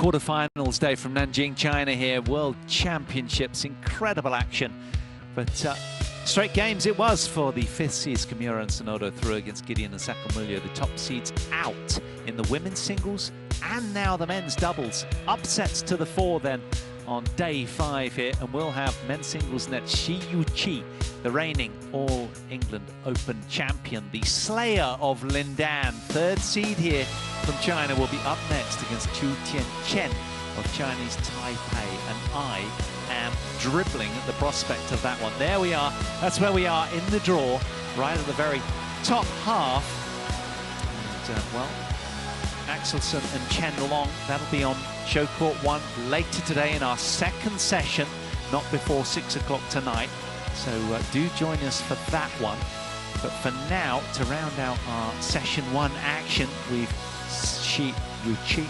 quarterfinals day from Nanjing, China here. World Championships, incredible action. But straight games it was for the fifth seeds. Kimura and Sonoda through against Gideon and Sakamulyo. The top seeds out in the women's singles and now the men's doubles. Upsets to the fore then on day 5 here. And we'll have men's singles net SHI Yuqi, the reigning All England Open champion, the slayer of Lindan, third seed here from China, will be up next against CHOU Tien Chen of Chinese Taipei. And I am dribbling at the prospect of that one. There we are. That's where we are in the draw, right at the very top half. And, well, Axelsen and Chen Long, that'll be on show court 1 later today in our second session, not before 6 o'clock tonight. So do join us for that one. But for now, to round out our session 1 action, we've SHI Yuqi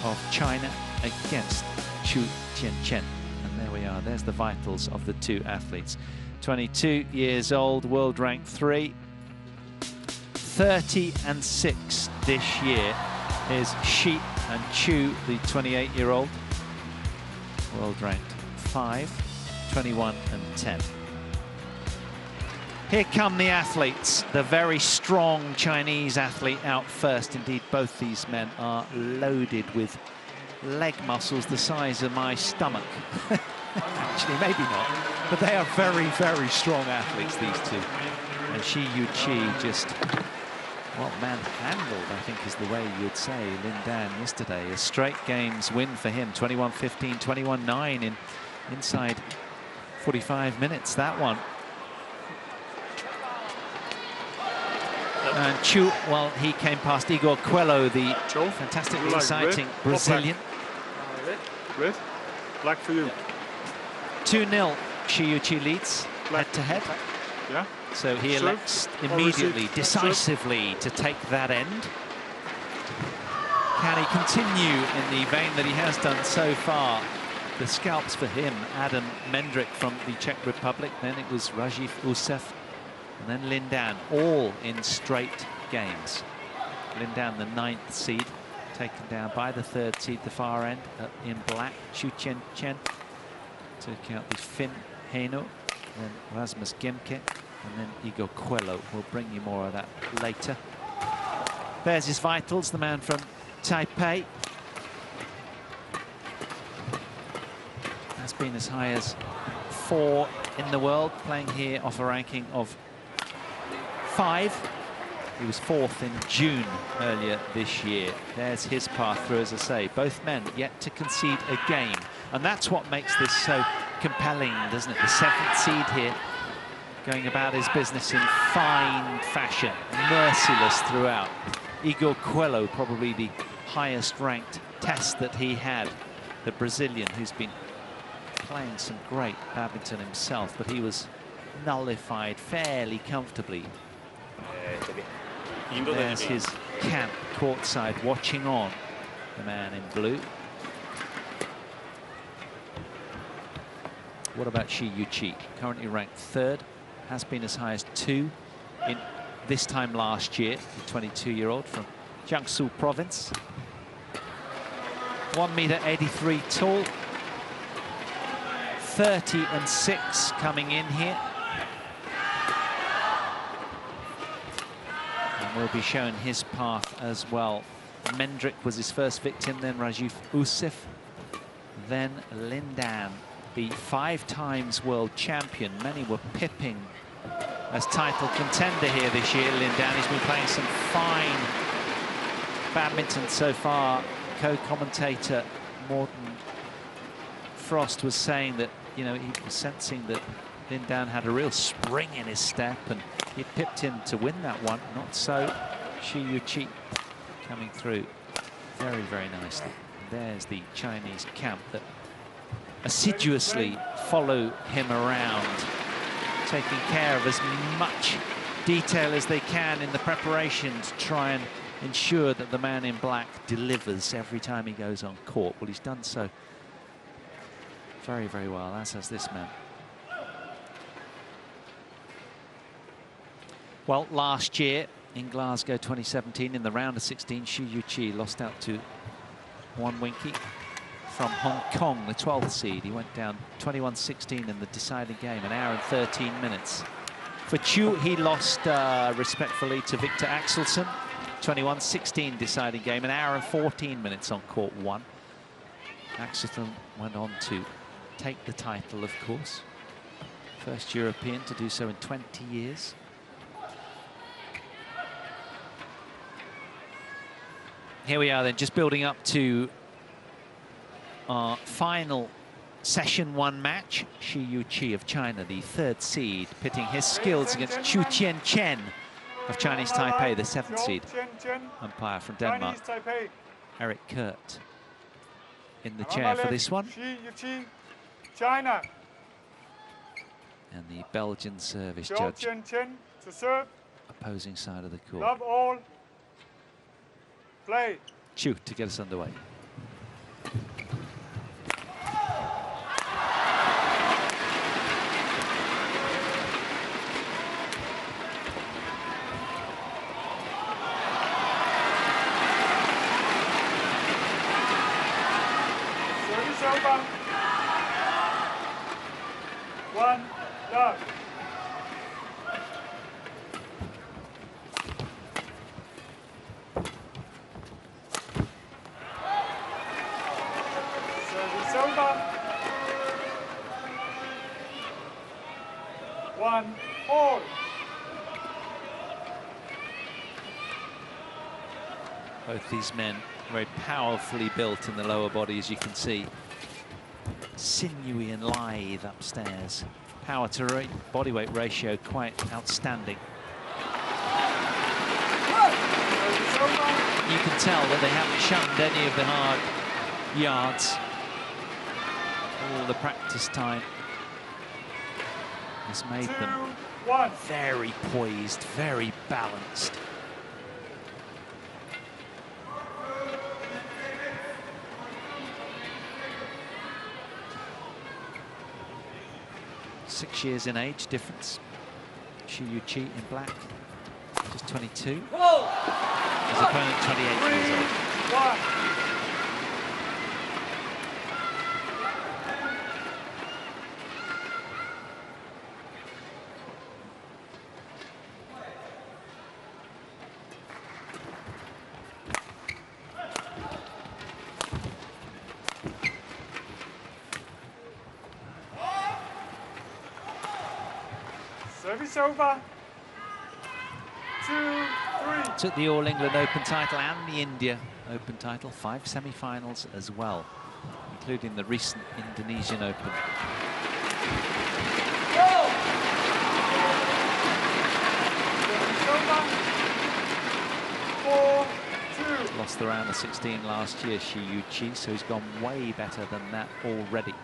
of China against CHOU Tien Chen. And there we are. There's the vitals of the two athletes. 22 years old, world rank 3. 30-6 this year is SHI, and CHOU, the 28-year-old, world ranked 5, 21-10. Here come the athletes. The very strong Chinese athlete out first. Indeed, both these men are loaded with leg muscles the size of my stomach. Actually, maybe not, but they are very, very strong athletes, these two. And SHI Yuqi just, well, manhandled, I think is the way you'd say, Lindan yesterday. A straight games win for him, 21-15, 21-9 in inside 45 minutes, that one. And CHOU, well, he came past Igor Coelho, the fantastically exciting Brazilian. Red, black for you. 2-0, SHI Yuqi leads head-to-head. Yeah. So he elects immediately, decisively to take that end. Can he continue in the vein that he has done so far? The scalps for him, Adam Mendrick from the Czech Republic, then it was Rajiv Usev, and then Lindan, all in straight games. Lindan, the 9th seed, taken down by the 3rd seed, the far end, in black, CHOU Tien Chen. Took out the Finn Heino, then Rasmus Gemke, and then Igor Coelho. We'll bring you more of that later. There's his vitals, the man from Taipei. Has been as high as 4 in the world, playing here off a ranking of 5. He was 4th in June earlier this year. There's his path through, as I say. Both men yet to concede a game. And that's what makes this so compelling, doesn't it? The 7th seed here, going about his business in fine fashion, merciless throughout. Igor Coelho, probably the highest ranked test that he had. The Brazilian, who's been playing some great badminton himself, but he was nullified fairly comfortably. There's his camp courtside watching on, the man in blue. What about SHI Yuqi? Currently ranked 3rd, has been as high as 2 in this time last year. The 22-year-old from Jiangsu province. 1.83 m tall. 30-6 coming in here. And we'll be shown his path as well. Mendrick was his first victim, then Rajiv Usev, then Lindan, the 5-times world champion. Many were pipping as title contender here this year. Lindan, he's been playing some fine badminton so far. Co-commentator Morten Frost was saying that, you know, he was sensing that Lindan had a real spring in his step and he pipped him to win that one. Not so. SHI Yuqi coming through very, very nicely. There's the Chinese camp that assiduously follow him around, taking care of as much detail as they can in the preparation to try and ensure that the man in black delivers every time he goes on court. Well, he's done so very, very well, as has this man. Well, last year in Glasgow 2017, in the round of 16, SHI Yuqi lost out to Won Winky. from Hong Kong, the 12th seed. He went down 21-16 in the deciding game, an hour and 13 minutes. For CHOU, he lost respectfully to Victor Axelsen, 21-16 deciding game, an hour and 14 minutes on court 1. Axelsen went on to take the title, of course. First European to do so in 20 years. Here we are then, just building up to our final Session 1 match. SHI Yuqi of China, the 3rd seed, pitting his skills against CHOU Tien Chen of Chinese Taipei, the 7th seed. Umpire from Denmark, Eric Kurt, in the chair for this one. SHI Yuqi, China. And the Belgian service CHOU judge, Tien Chen to serve. opposing side of the court. Love all. Play. CHOU to get us underway. Service over. 1 love. Service over. 1 all. Both these men very powerfully built in the lower body, as you can see. Sinewy and lithe upstairs. Power to body weight ratio quite outstanding. You can tell that they haven't shunned any of the hard yards. All the practice time has made them very poised, very balanced. Six years in age difference. SHI Yuqi in black, just 22. His opponent 28 years old. Service over. 2, 3. Took the All England Open title and the India Open title, 5 semi-finals as well, including the recent Indonesian Open. Lost the round of 16 last year, SHI Yuqi, so he's gone way better than that already.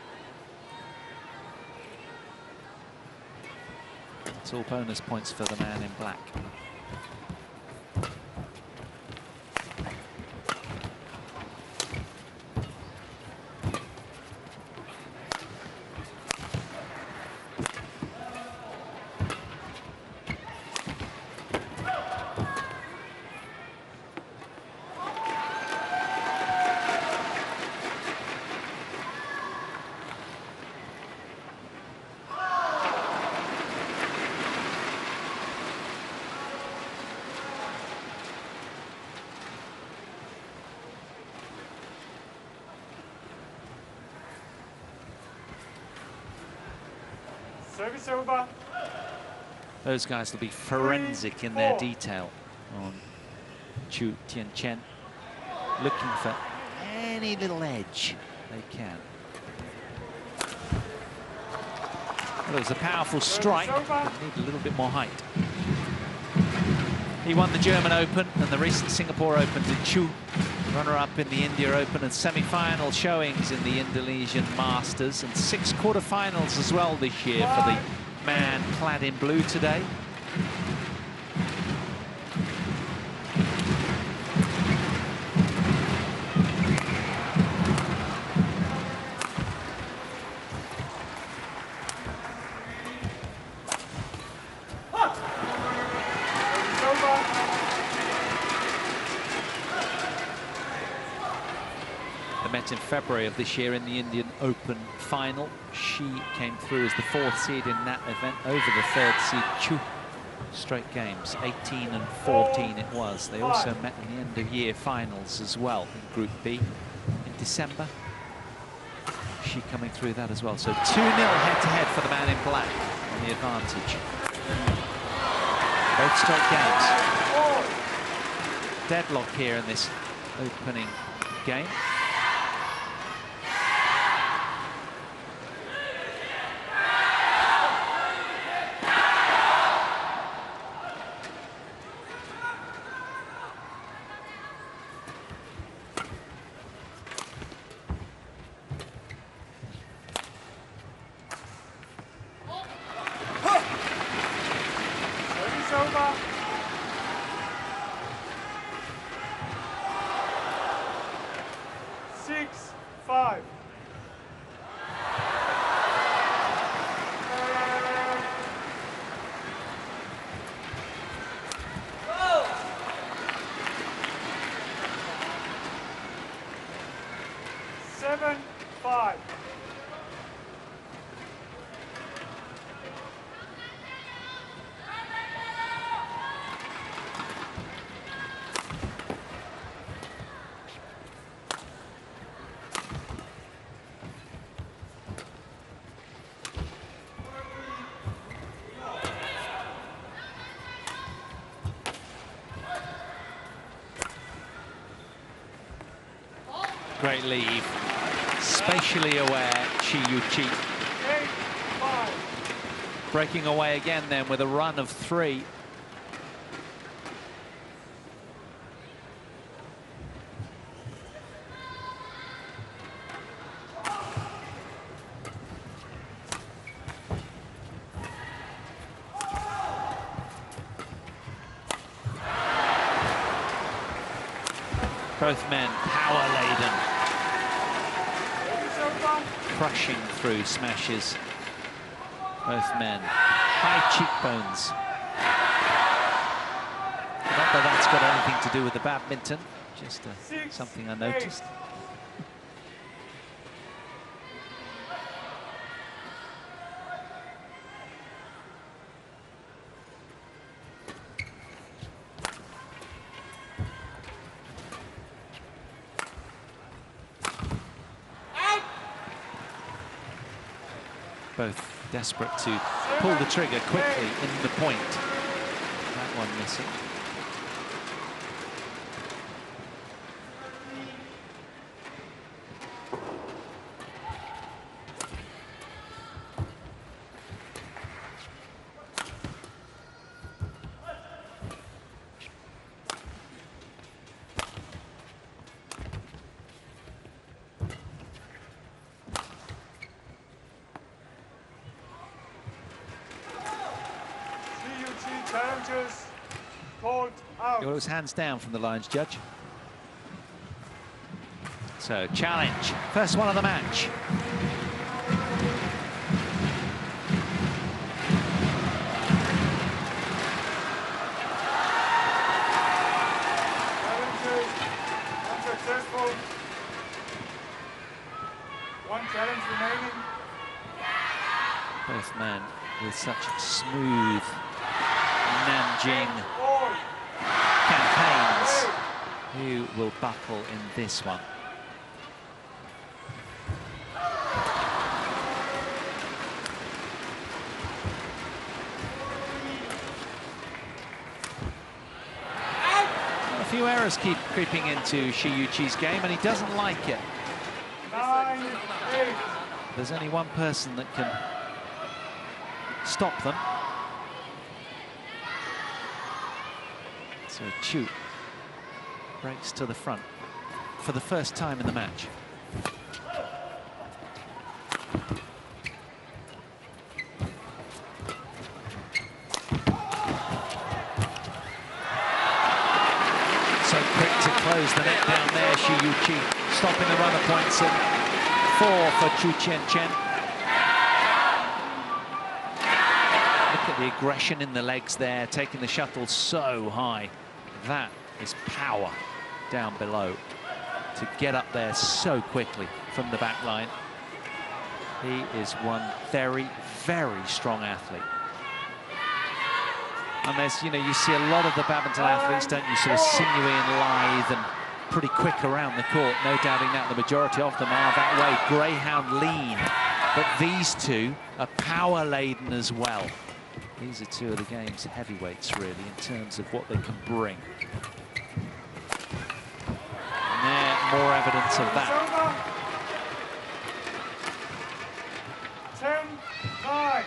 It's all bonus points for the man in black. Service over. Those guys will be forensic in their detail on CHOU Tien Chen, looking for any little edge they can. Well, it was a powerful strike, but need a little bit more height. He won the German Open and the recent Singapore Open to CHOU, runner-up in the India Open, and semi-final showings in the Indonesian Masters, and 6 quarter-finals as well this year for the man clad in blue today. They met in February of this year in the Indian Open final. She came through as the 4th seed in that event over the 3rd seed, CHOU. Straight games, 18 and 14 it was. They also met in the end-of-year finals as well in Group B in December. She coming through that as well. So 2-0 head-to-head for the man in black on the advantage. Both straight games. Deadlock here in this opening game. Over. 6-5. Seven, 5. Great leave. Spatially aware, SHI Yuqi. 8-5. Breaking away again then with a run of 3. Both men power-laden. Crushing through smashes. Both men. High cheekbones. Not that that's got anything to do with the badminton, just something I noticed. Both desperate to pull the trigger quickly in the point. That one missing. Challenges called out. It was hands down from the lines judge. So challenge, first one of the match. Challenges unsuccessful. One challenge remaining. Both men with such smooth Nanjing campaigns. Who will buckle in this one? A few errors keep creeping into SHI Yuqi's game, and he doesn't like it. 9-8. There's only one person that can stop them. So CHOU breaks to the front for the first time in the match. So quick to close the net down there, SHI Yuqi stopping the run of points at 4 for CHOU Tien Chen. Look at the aggression in the legs there, taking the shuttle so high. That is power down below. to get up there so quickly from the back line. He is one very, very strong athlete. And there's, you know, you see a lot of the badminton athletes, don't you, sort of sinewy and lithe and pretty quick around the court. No doubting that the majority of them are that way, greyhound lean. But these two are power-laden as well. These are two of the game's heavyweights, really, in terms of what they can bring. And there, more evidence of that. 10-9.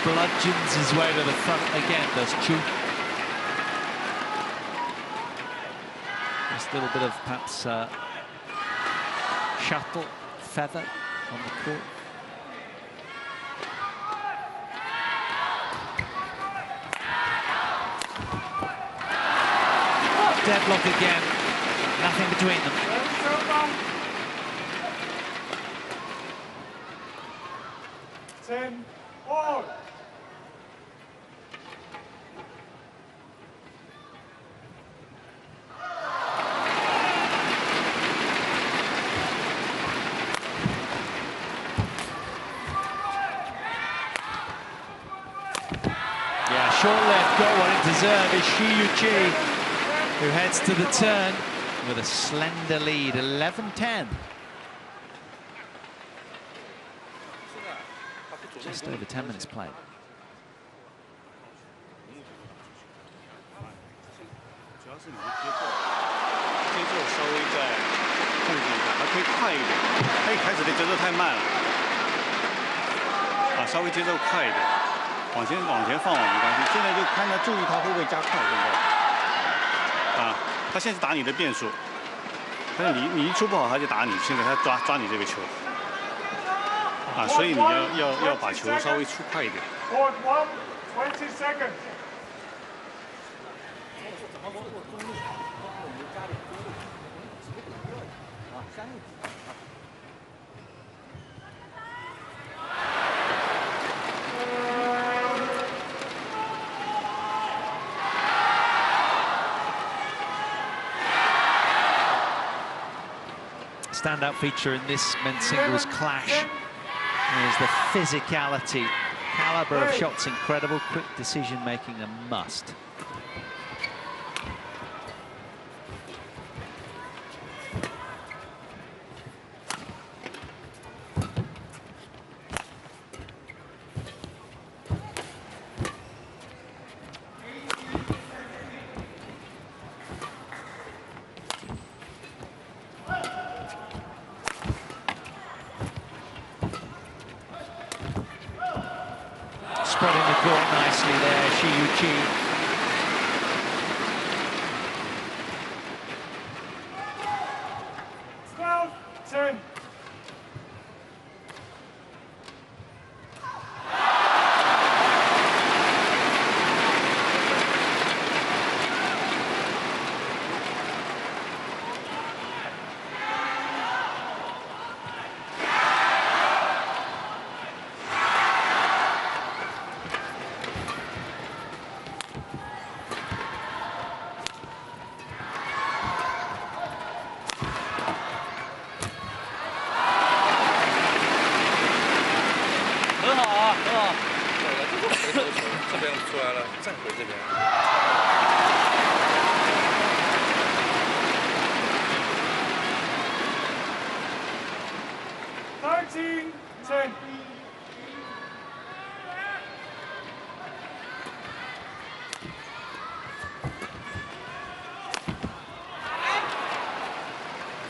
Bludgeons his way to the front again, does CHOU. Just a little bit of perhaps shuttle, feather on the court. Deadlock again, nothing between them. 10-all. Short left got what it deserved is SHI Yuqi, who heads to the turn with a slender lead, 11-10. Just over 10 minutes played. 往前放网没关系，现在就看他注意他会不会加快。现在，啊，他现在是打你的变数，但是你一出不好他就打你，现在他抓你这个球，啊，所以你要把球稍微出快一点。Court 1, 20 seconds. Standout feature in this men's singles clash is the physicality. Caliber of shots incredible, quick decision making a must. Spreading the court nicely there, SHI Yuqi. Ten.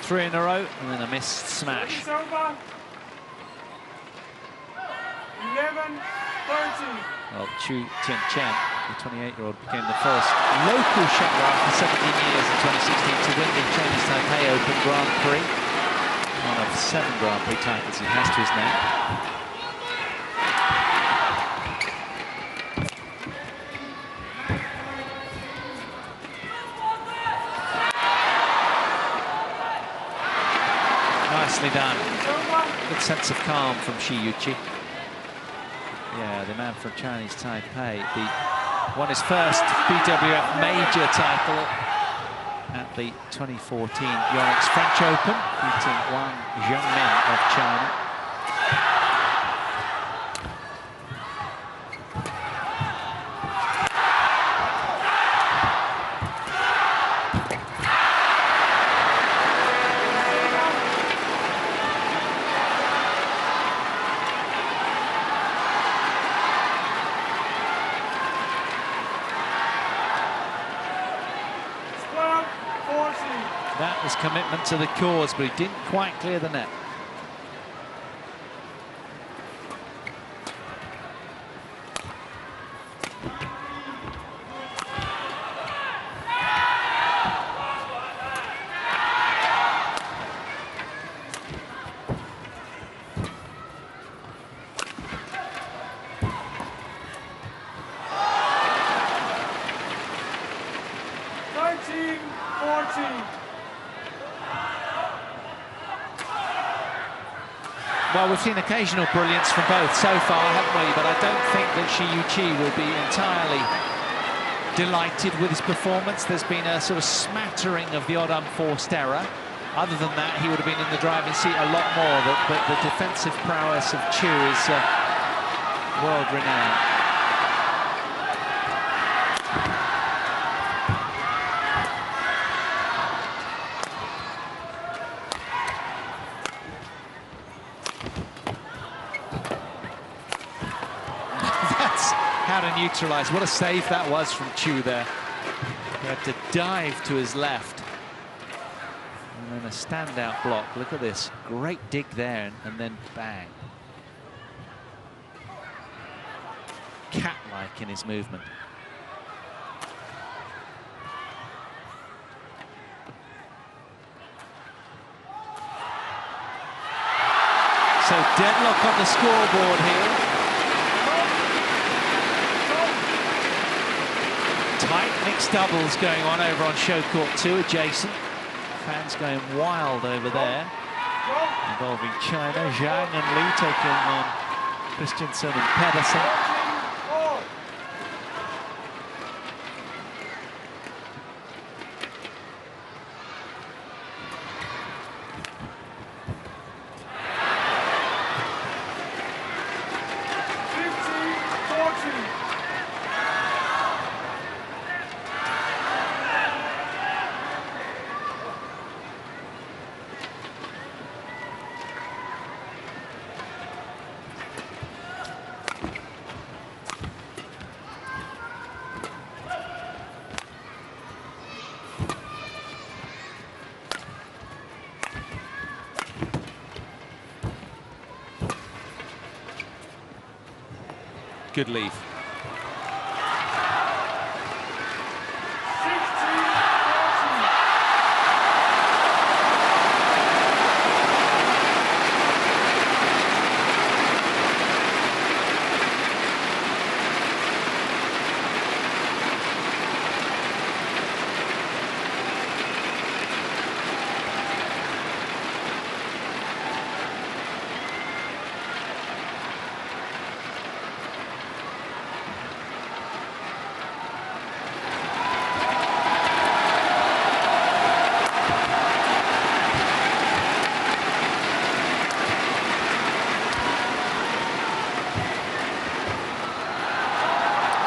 Three in a row, and then a missed smash. It's over. 11-13. Well, CHOU Tien Chen, the 28-year-old, became the first local shuttler after 17 years in 2016 to win the Chinese Taipei Open Grand Prix. One of 7 Grand Prix titles he has to his name. Nicely done. Good sense of calm from SHI Yuqi. Yeah, the man from Chinese Taipei, the won his first BWF major title at the 2014 Yonex French Open, beating Wang Zhengmin of China. That was commitment to the cause, but he didn't quite clear the net. Well, we've seen occasional brilliance from both so far, haven't we? But I don't think that SHI Yuqi will be entirely delighted with his performance. There's been a sort of smattering of the odd unforced error. Other than that, he would have been in the driving seat a lot more. But the defensive prowess of CHOU is world-renowned. How to neutralise. What a save that was from CHOU there. He had to dive to his left. And then a standout block. Look at this. Great dig there, and then bang. Cat-like in his movement. So deadlock on the scoreboard here. Tight mixed doubles going on over on show court 2 adjacent. Fans going wild over there. Involving China, Zhang and Li taking on Christensen and Pedersen. Good leave.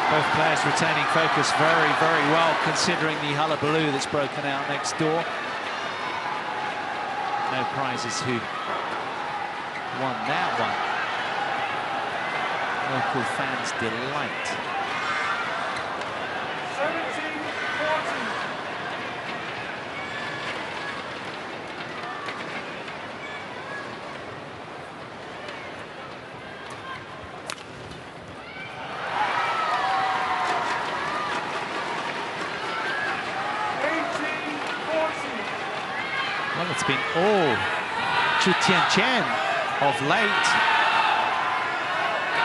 Both players retaining focus very, very well, considering the hullabaloo that's broken out next door. No prizes who won that one. Local fans' delight. 17-14. Well, it's been all CHOU Tien Chen of late.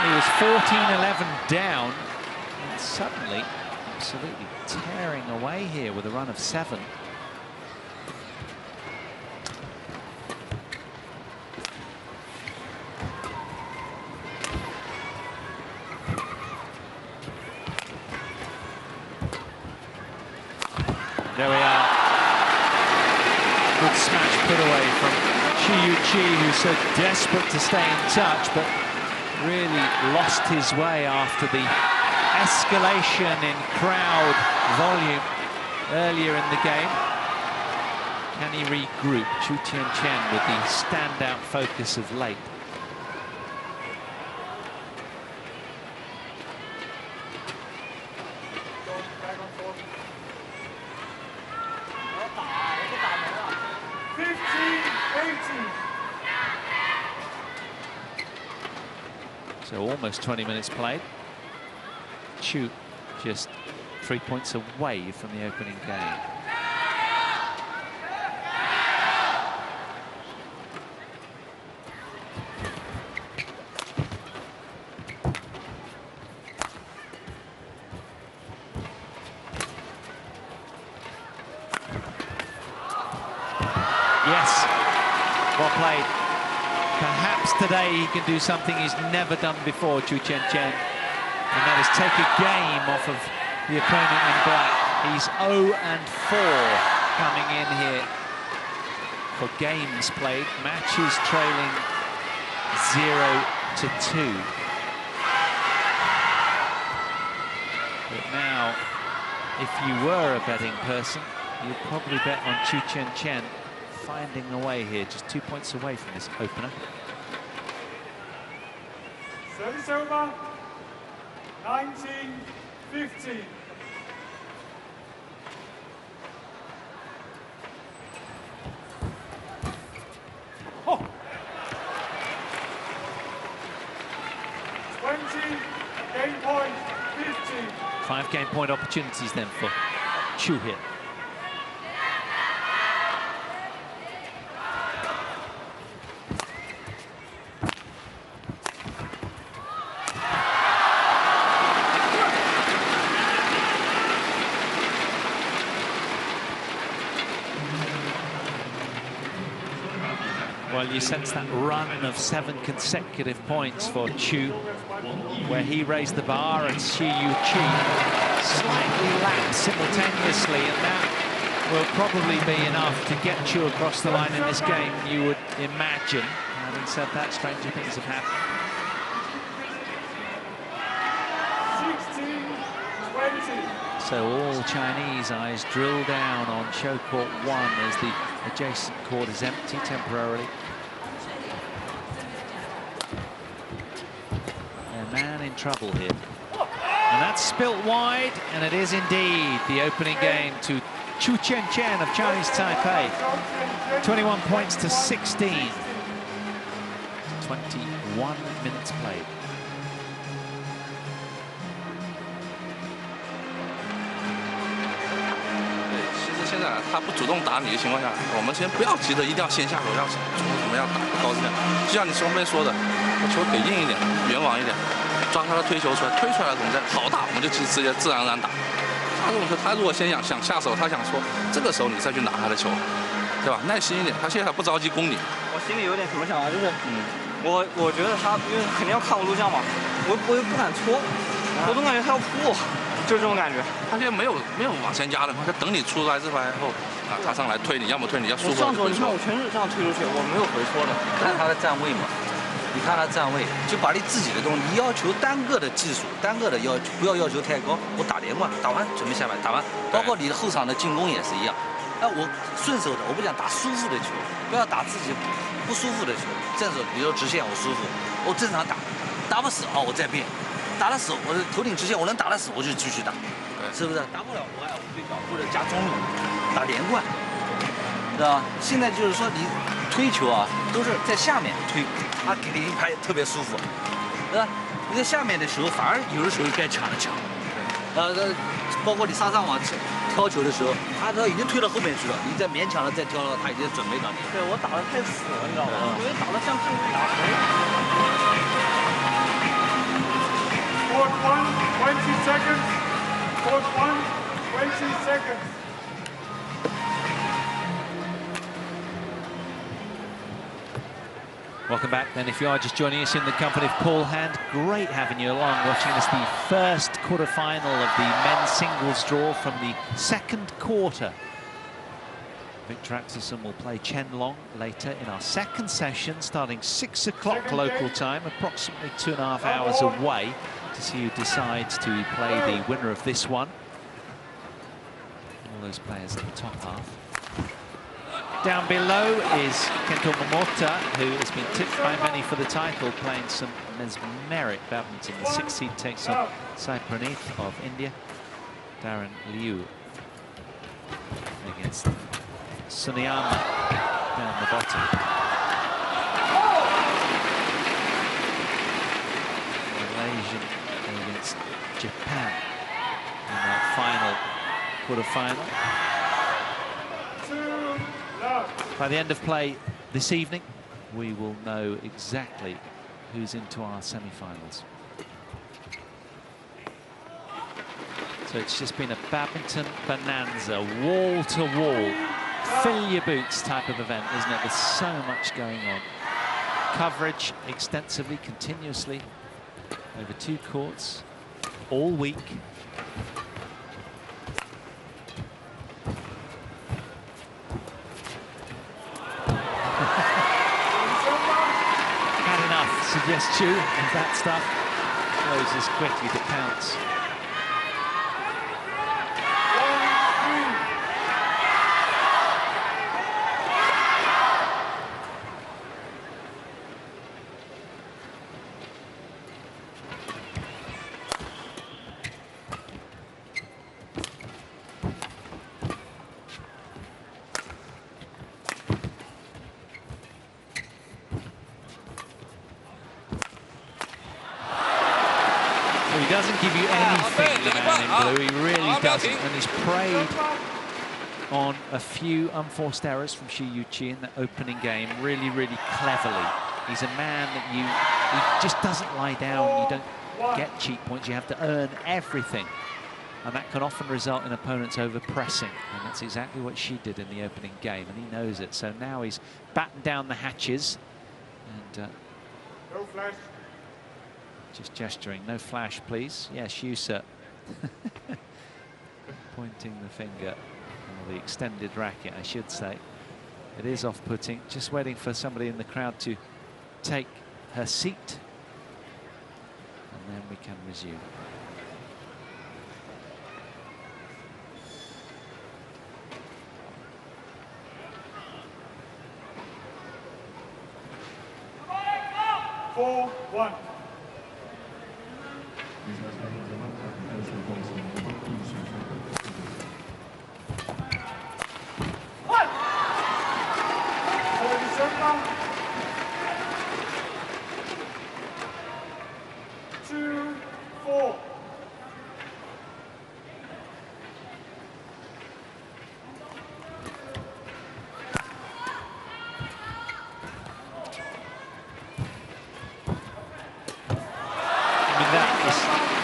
He was 14-11 down, and suddenly absolutely tearing away here with a run of 7. There we are. Good smash put away from SHI Yuqi, who's so desperate to stay in touch, but really lost his way after the escalation in crowd volume earlier in the game. Can he regroup? CHOU Tien Chen with the standout focus of late. So almost 20 minutes played. CHOU just 3 points away from the opening game. Yes, well played. Perhaps today he can do something he's never done before, CHOU Tien Chen, and that is take a game off of the opponent in black. He's 0-4 coming in here for games played. Matches trailing 0-2. But now, if you were a betting person, you'd probably bet on CHOU Tien Chen finding a way here, just 2 points away from this opener. Service over. 19-15. Oh. 20 game point, 15. 5 game point opportunities then for CHOU here. Well, you sense that run of 7 consecutive points for CHOU, where he raised the bar and SHI Yuqi slightly lapped simultaneously, and that will probably be enough to get CHOU across the line in this game, you would imagine. Having said that, stranger things have happened. 16-20. So all Chinese eyes drill down on show court 1 as the adjacent court is empty temporarily. A man in trouble here. And that's spilt wide, and it is indeed the opening game to CHOU Tien Chen of Chinese Taipei. 21 points to 16. 21 minutes played. 现在他不主动打你的情况下，我们先不要急着一定要先下手，要怎么样打高质量。就像你双边说的，球给硬一点，圆网一点，抓他的推球出来，推出来我们再好打，我们就直接自然而然打。他这种球，他如果先想下手，他想说这个时候你再去拿他的球，对吧？耐心一点，他现在不着急攻你。我心里有点什么想法，就是我觉得他因为肯定要看我录像嘛，我又不敢搓，我总感觉他要扑我。 就这种感觉，他现在没有往前压的话，他等你出来这拍后，啊，他上来推你，要么推你，要舒服。上手你看我全是这样推出去，我没有回搓的。看他的站位嘛，你看他站位，就把你自己的东西，你要求单个的技术，单个的要求不要要求太高。我打连贯，打完准备下板，打完，包括你的后场的进攻也是一样。那我顺手的，我不想打舒服的球，不要打自己不舒服的球。正手，比如说直线我舒服，我正常打，打不死啊，我再变。 打得死，我的头顶直线，我能打得死，我就继续打，是不是？打不了，我要推角或者加中路，打连贯，知道吧？现在就是说你推球啊，都是在下面推，他给你一拍特别舒服，是吧？你在下面的时候，反而有的时候该抢的抢，包括你杀上网挑球的时候，他都已经推到后面去了，你再勉强的再挑了，他已经准备到你。对我打得太死了，你知道吗？我打得像正打。 Court 1, 20 seconds. Court 1, 20 seconds. Welcome back then. If you are just joining us in the company of Paul Hand, great having you along, watching us the first quarter-final of the men's singles draw from the second quarter. Victor Axelsen will play Chen Long later in our second session, starting 6 o'clock local time, approximately 2.5 hours away, to see who decides to play the winner of this one. All those players at the top half. Down below is Kento Momota, who has been tipped by many for the title, playing some mesmeric badminton. The 6th seed takes on Sai Praneeth of India. Darren Liu against Suniyama down the bottom. Malaysian against Japan in that final quarter-final. By the end of play this evening, we will know exactly who's into our semi-finals. So it's just been a badminton bonanza, wall-to-wall, fill your boots type of event, isn't it? There's so much going on. Coverage extensively, continuously, over 2 courts, all week. Suggests you, and that stuff closes quickly to pounce. He doesn't give you anything, the man in blue. He really doesn't. And he's preyed on a few unforced errors from SHI Yuqi in the opening game really, really cleverly. He's a man that he just doesn't lie down. You don't get cheap points. You have to earn everything. And that can often result in opponents over-pressing. And that's exactly what SHI did in the opening game, and he knows it. So now he's battened down the hatches. And no flash. Just gesturing, no flash, please. Yes, you, sir. Pointing the finger, or the extended racket, I should say. It is off-putting. Just waiting for somebody in the crowd to take her seat. And then we can resume. Four, 1.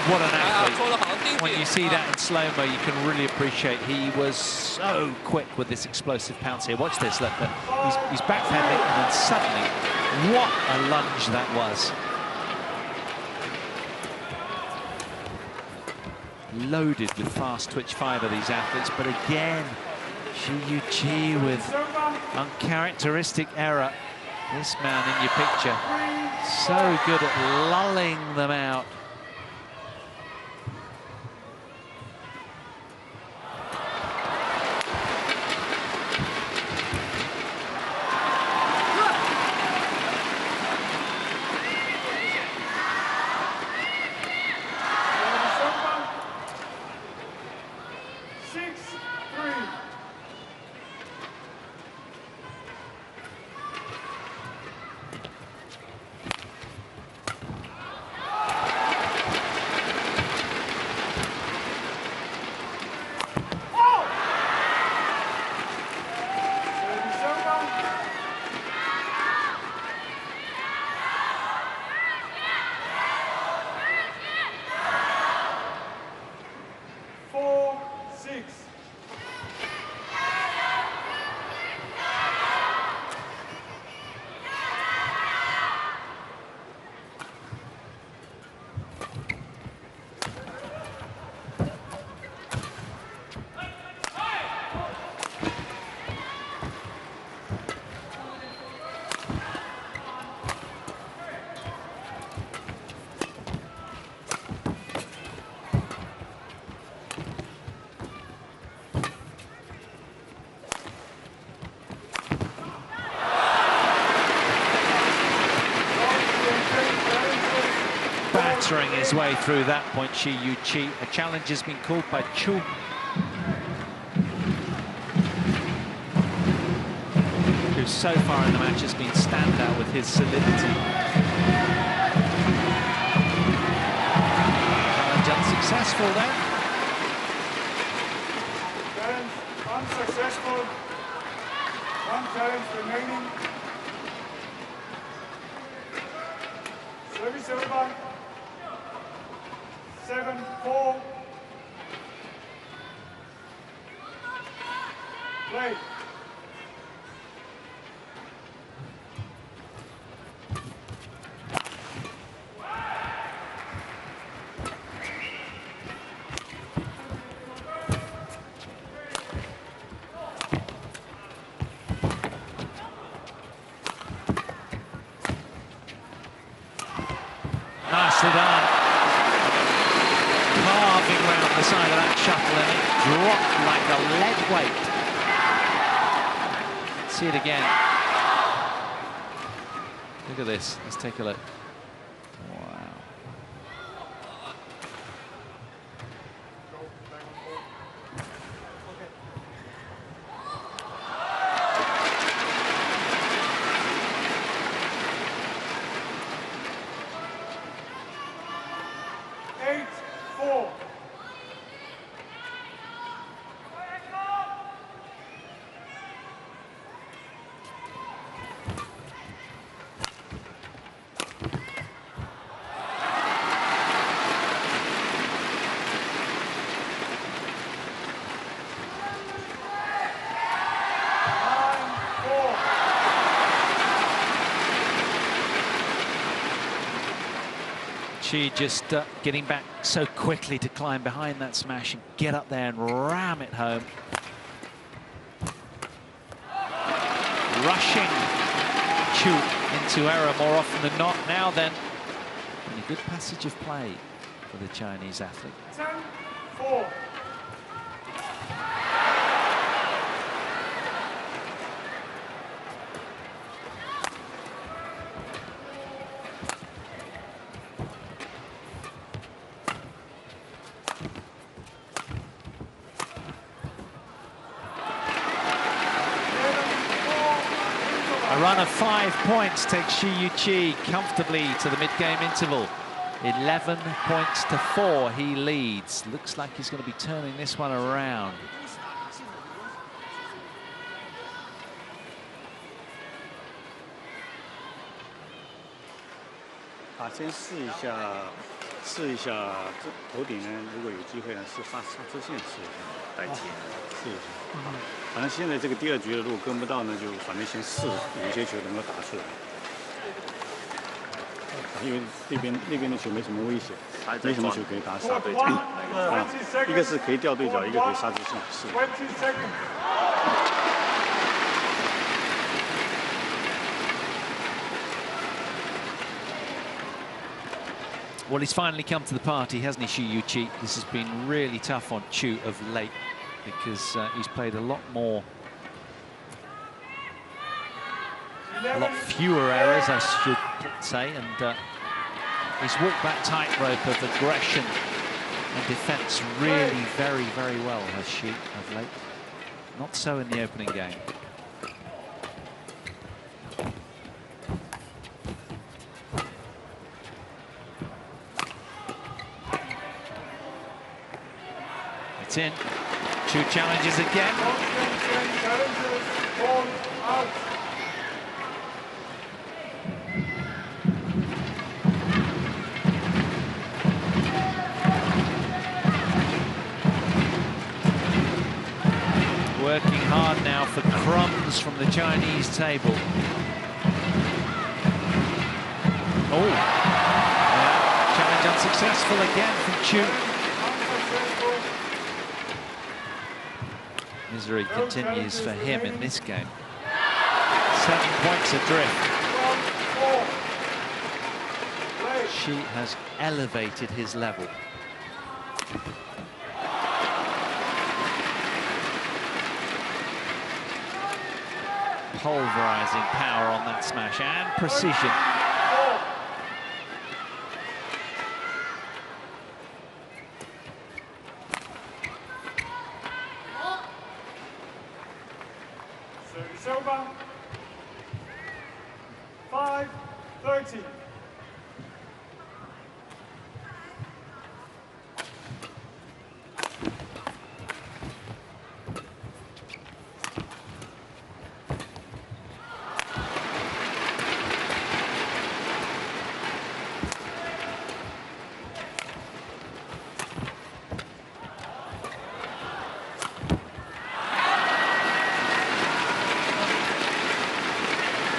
What an athlete. When you see that in slow-mo, you can really appreciate he was so quick with this explosive pounce here. Watch this, look. He's backhanding, and then suddenly, what a lunge that was. Loaded with fast twitch fibre, these athletes, but again, SHI Yuqi with uncharacteristic error. This man in your picture, so good at lulling them out. his way through that point, SHI Yuqi. A challenge has been called by CHOU. Who so far in the match has been standout with his solidity. Challenge unsuccessful there. Challenge unsuccessful. One challenge remaining. Service over. 7-4. Play. Nicely done. Carving round the side of that shuttle and it dropped like a lead weight. Let's see it again. Look at this. Let's take a look. Wow. SHI just getting back so quickly to climb behind that smash and get up there and ram it home. Rushing CHOU into error more often than not. Now then, and a good passage of play for the Chinese athlete. 10-4. A run of 5 points takes SHI Yuqi comfortably to the mid-game interval. 11 points to 4, he leads. Looks like he's going to be turning this one around.先试一下这头顶呢，如果有机会呢，是发刹车线试一下，代替试一下。反正现在这个第二局的如果跟不到呢，就反正先试有些球能够打出来。因为那边的球没什么危险，没什么球可以打傻对角。一个是可以掉对角，一个可以刹车线是。Well, he's finally come to the party, hasn't he, SHI Yuqi? This has been really tough on CHOU of late because he's played a lot fewer errors, I should say, and he's walked that tightrope of aggression and defence really very, very well, has SHI of late. Not so in the opening game. It's in. CHOU challenges again. Working hard now for crumbs from the Chinese table. Oh, yeah. Challenge unsuccessful again from CHOU. Misery continues for him in this game. 7 points adrift. SHI has elevated his level. Pulverizing power on that smash and precision. over. 5-30.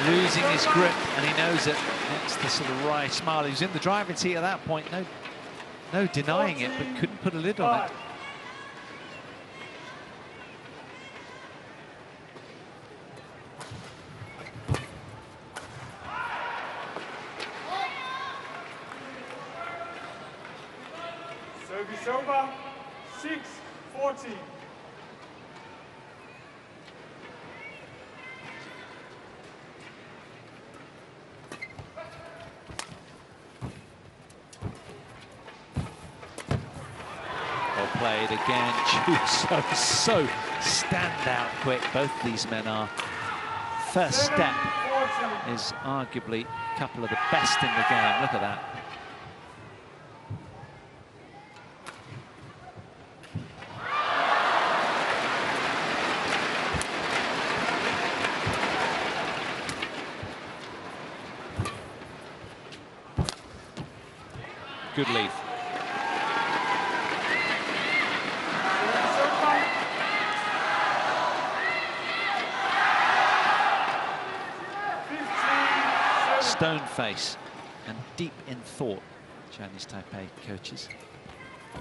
Losing his grip, and he knows it. That's the sort of wry smile. He was in the driving seat at that point. No denying it, but couldn't put a lid on it. Service over. 6-14. Played again. CHOU so standout quick. Both these men are. First step is arguably a couple of the best in the game. Look at that. Good lead. Stone face and deep in thought, Chinese Taipei coaches.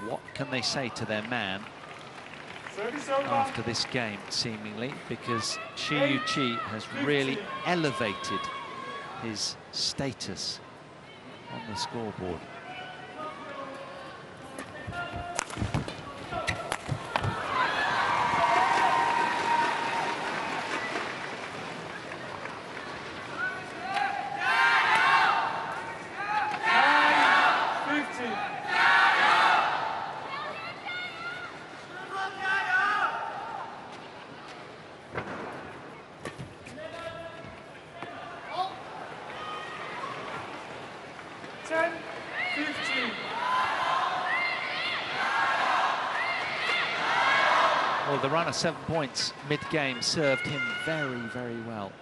What can they say to their man after this game, seemingly? Because SHI Yuqi has really elevated his status on the scoreboard. Well, the run of 7 points mid-game served him very, very well.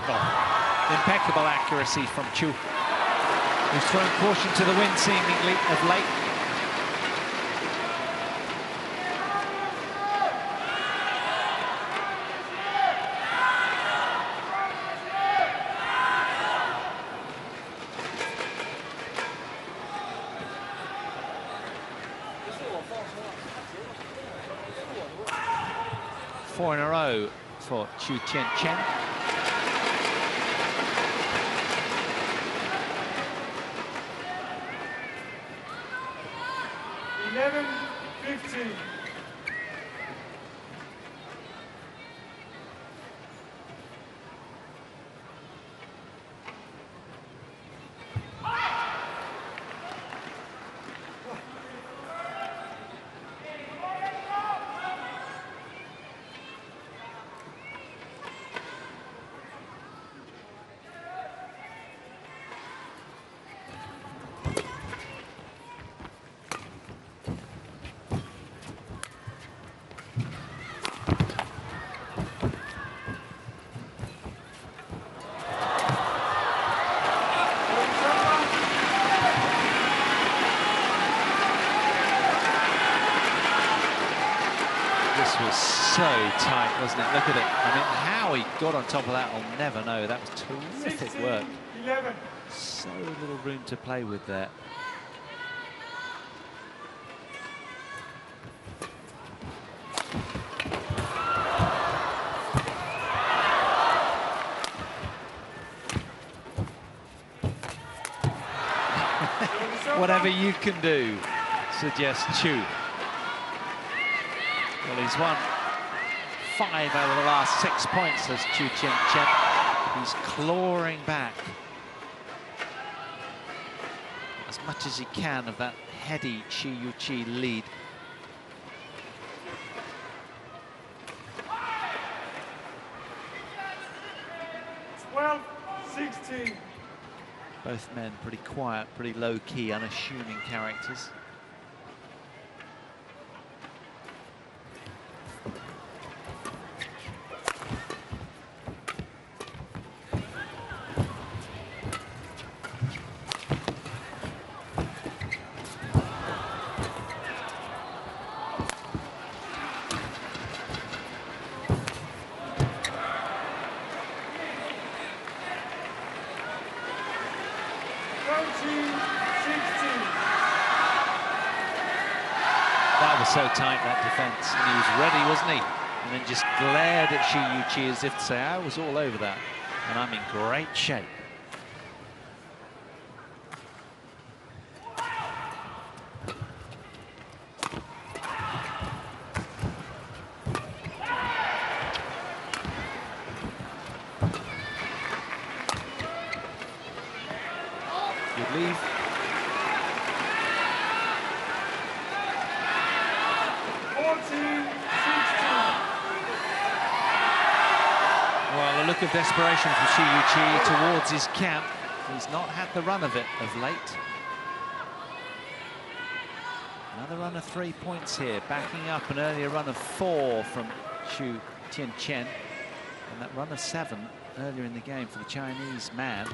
Oh, impeccable accuracy from CHOU, who's thrown caution to the wind seemingly of late. Four in a row for CHOU Tien Chen. Was so tight, wasn't it? Look at it. I mean, how he got on top of that, I'll never know. That was terrific work. 11. So little room to play with there. Whatever you can do, suggests CHOU. Well, he's won 5 over the last 6 points as CHOU Tien Chen. He's clawing back much as he can of that heady SHI Yuqi lead. Well, 16. Both men pretty quiet, pretty low-key, unassuming characters. That was so tight, that defence, and he was ready, wasn't he? And then just glared at SHI Yuqi as if to say, I was all over that, and I'm in great shape. Good leave. Well, a look of desperation from SHI Yuqi towards his camp. He's not had the run of it of late. Another run of 3 points here, backing up an earlier run of 4 from CHOU Tien Chen. And that run of 7 earlier in the game for the Chinese man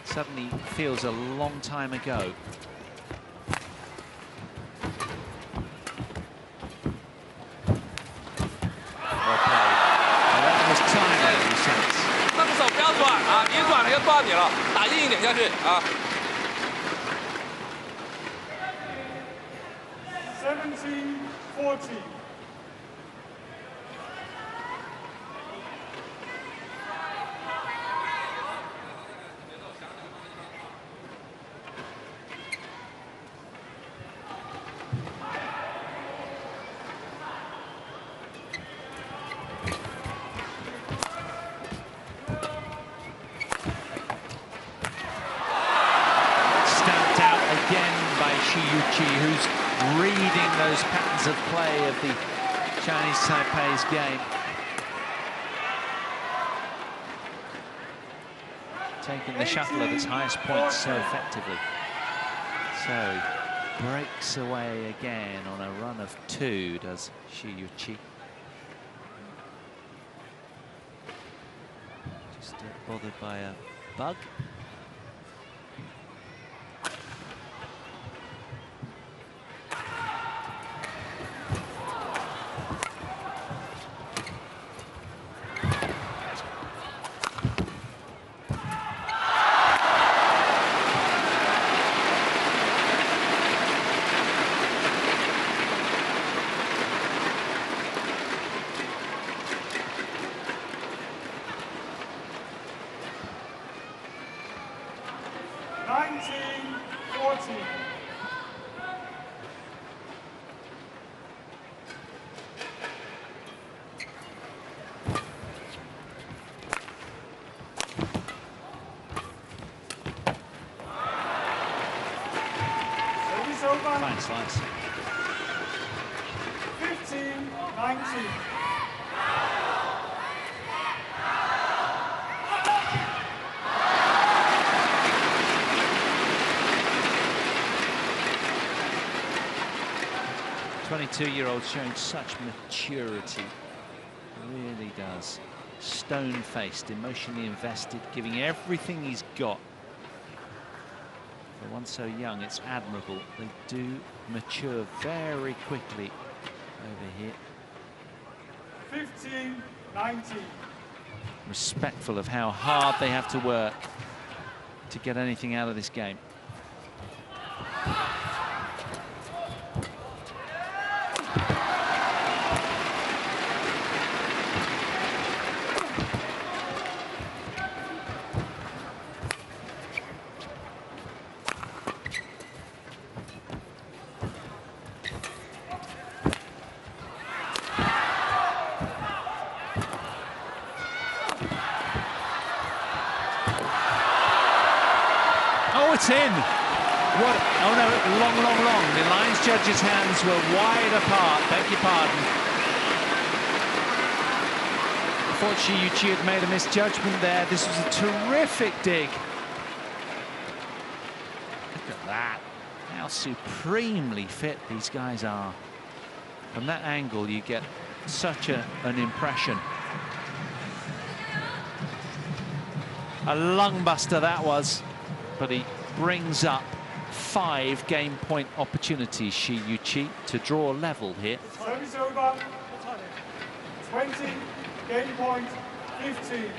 suddenly feels a long time ago. SHI Yuqi, who's reading those patterns of play of the Chinese Taipei's game. Taking the shuttle at its highest point so effectively. So he breaks away again on a run of 2, does SHI Yuqi. Just bothered by a bug. Fine slice. 15-19. "22-year-old showing such maturity, really does. Stone-faced, emotionally invested, giving everything he's got. For one so young, it's admirable. They do mature very quickly over here. 15-19. Respectful of how hard they have to work to get anything out of this game. Oh, it's in. What? Oh no, long, long, long. The Lions judge's hands were wide apart. Beg your pardon. I thought SHI Yuqi had made a misjudgment there. This was a terrific dig. Look at that. How supremely fit these guys are. From that angle, you get such an impression. A lung buster that was, but he brings up 5 game point opportunities, SHI Yuqi, to draw level here. Service over. 20, game point 15.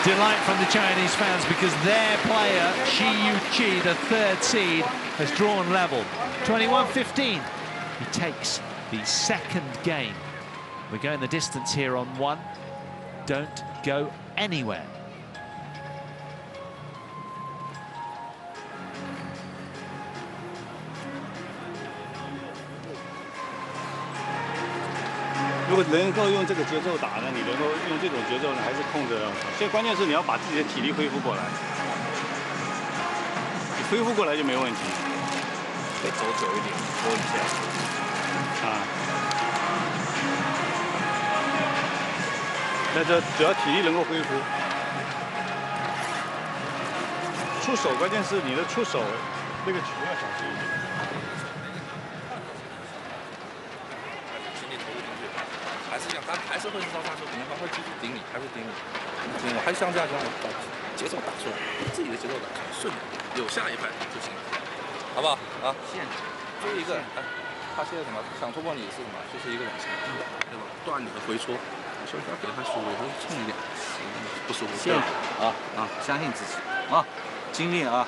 Delight from the Chinese fans because their player, SHI Yuqi, the 3rd seed, has drawn level. 21-15. He takes the 2nd game. We're going the distance here on 1. Don't go anywhere.如果能够用这个节奏打呢，你能够用这种节奏呢，还是控制得很好。现在关键是你要把自己的体力恢复过来，你恢复过来就没问题。再走久一点，拖一下。啊。那这只要体力能够恢复，出手关键是你的出手那个球要小心一点。 还是这样，他还是会照他说，可能他会继续顶你，还会顶你。我还是像这样把节奏打出来，自己的节奏打出来，顺有下一拍就行了，好不好？啊，限制，追一个，哎，他现在什么想突破你是什么？就是一个往前，对吧？断你的回戳，稍微给他舒服，稍微冲一点，不舒服。限制啊啊，相信自己啊，精进啊。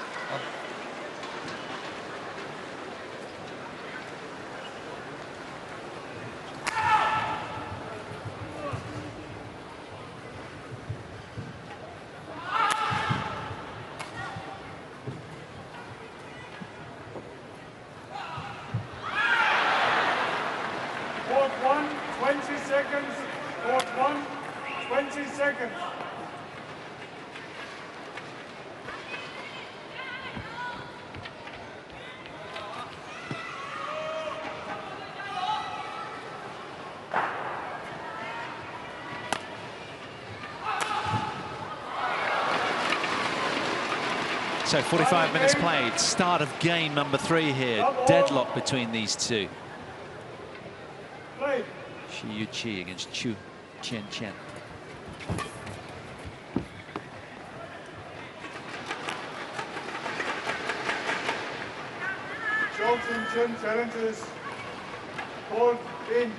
So 45 minutes played, start of game number 3 here, deadlock between these two. SHI Yuqi against CHOU Tien Chen. CHOU Tien Chen challenges called in.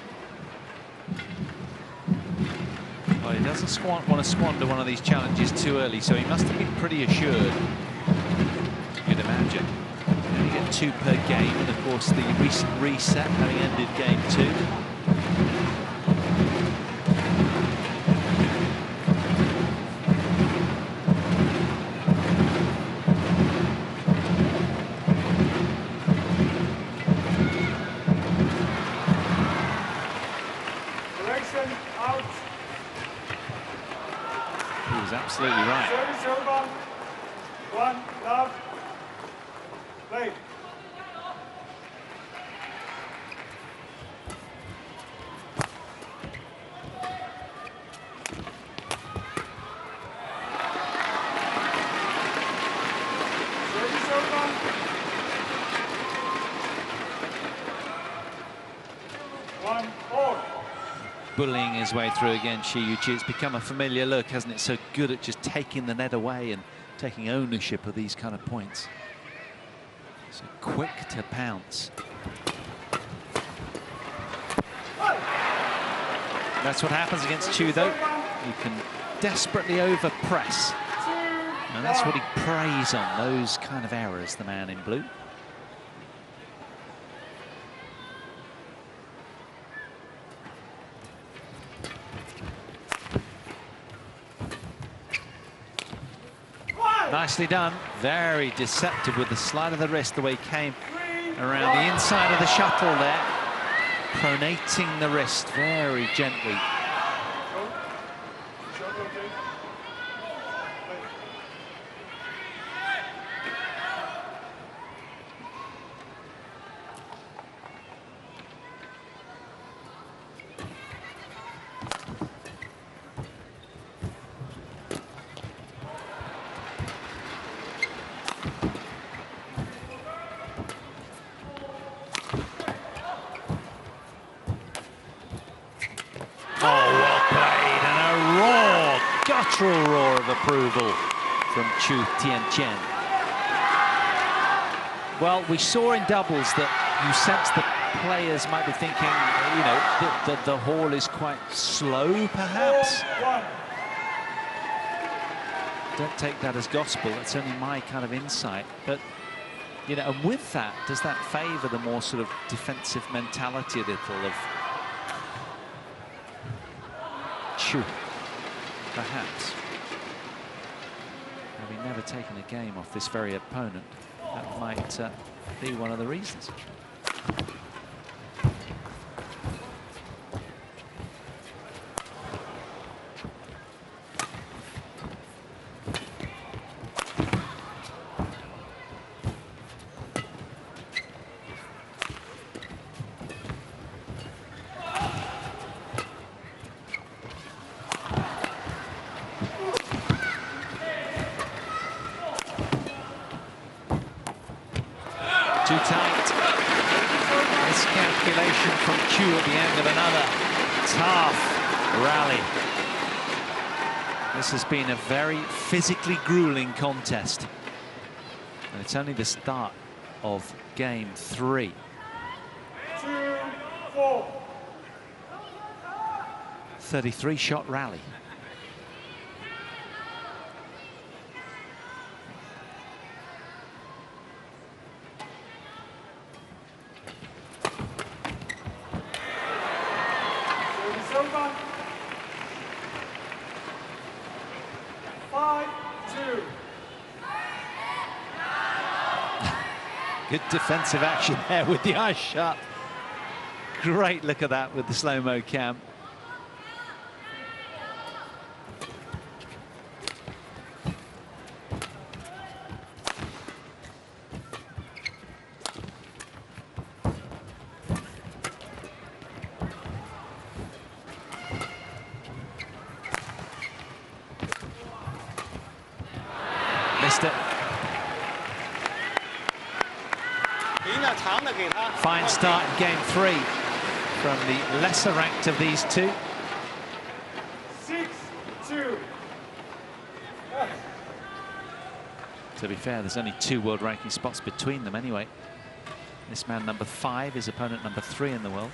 Well, he doesn't want to squander one of these challenges too early, so he must have been pretty assured. You'd imagine. You only get 2 per game, and of course the recent reset having ended game 2. Correction out. He was absolutely right. Service over. 1 love. Play. Service over. 1 all. Bullying his way through again, SHI Yuqi. It's become a familiar look, hasn't it? So good at just taking the net away and taking ownership of these kind of points. So quick to pounce. That's what happens against CHOU, though. You can desperately overpress. And that's what he preys on, those kind of errors, the man in blue. Nicely done. Very deceptive with the slide of the wrist, the way he came around the inside of the shuttle there. Pronating the wrist very gently. Roar of approval from CHOU Tien Chen. Well, we saw in doubles that you sense the players might be thinking, you know, that the hall is quite slow, perhaps. Don't take that as gospel. That's only my kind of insight. But, you know, and with that, does that favour the more sort of defensive mentality a little of CHOU? Perhaps, having never taken a game off this very opponent, that might be one of the reasons. Too tight. Miscalculation from CHOU at the end of another tough rally. This has been a very physically grueling contest. And it's only the start of game 3. 2-4. 33-shot rally. Over. 5-2. Good defensive action there with the eyes shut. Great look at that with the slow-mo cam. Missed it. Fine start in game 3 from the lesser ranked of these two. 6-2. To be fair, there's only 2 world ranking spots between them anyway. This man number 5, his opponent number 3 in the world.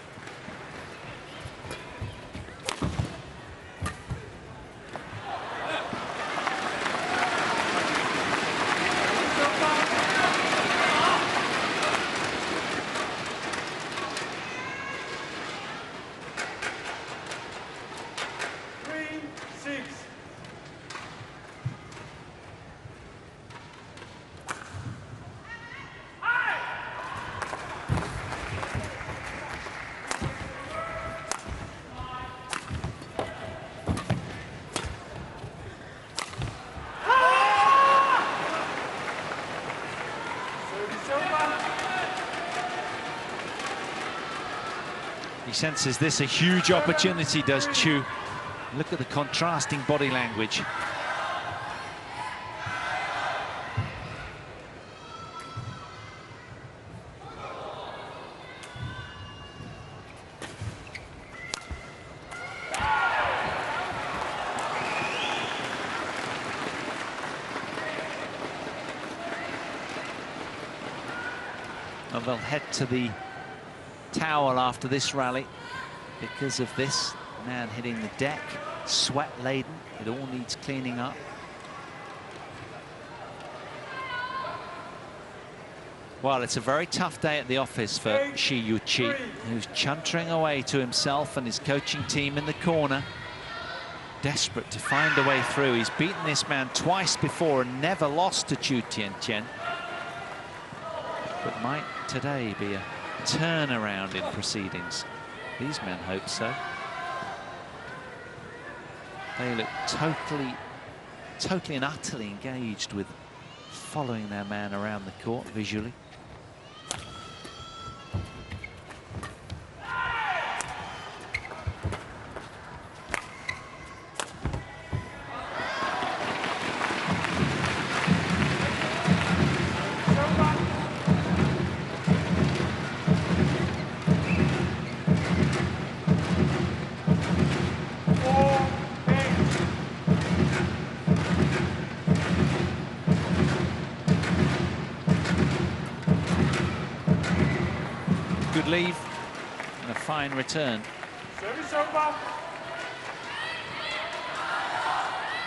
He senses this a huge opportunity, does CHOU. Look at the contrasting body language. And they'll head to the towel after this rally because of this man hitting the deck, sweat laden. It all needs cleaning up. Well, it's a very tough day at the office for SHI Yuqi, who's chuntering away to himself and his coaching team in the corner. desperate to find a way through. He's beaten this man twice before and never lost to CHOU Tien Chen. But might today be a turnaround in proceedings? These men hope so. They look totally and utterly engaged with following their man around the court visually. Good leave and a fine return. Service over.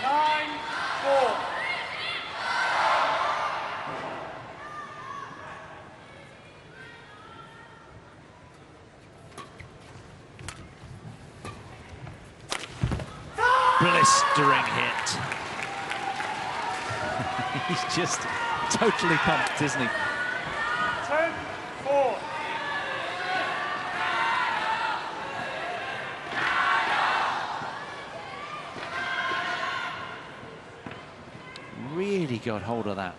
9-4. Blistering hit. He's just totally pumped, isn't he? 10-4. Really got hold of that,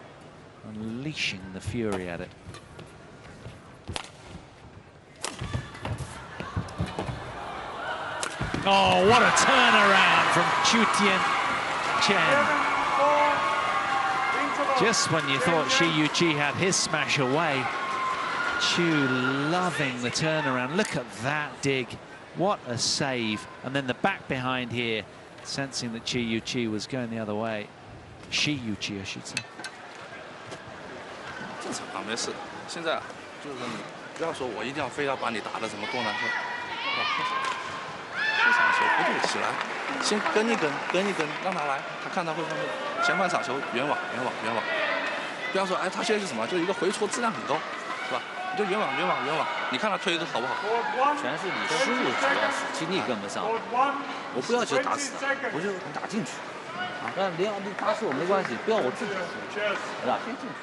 unleashing the fury at it. Oh, what a turnaround from CHOU Tien Chen. Just when you thought SHI Yuqi had his smash away, CHOU loving the turnaround. Look at that dig. What a save. And then the back behind here, sensing that SHI Yuqi was going the other way. SHI Yuqi, I should say. 正常啊，没事。现在就是你不要说我一定要非要把你打得怎么多难看，这场球不对，起来，先跟一跟，让他来，他看他会不会。前半场球远网，不要说哎，他现在是什么？就一个回戳质量很高，是吧？你就远网，你看他推的好不好？全是你失误，主要是精力跟不上。我不要求打死他，我就打进去。 啊，那连你打死我没关系，不要我自己输，是吧？先进去。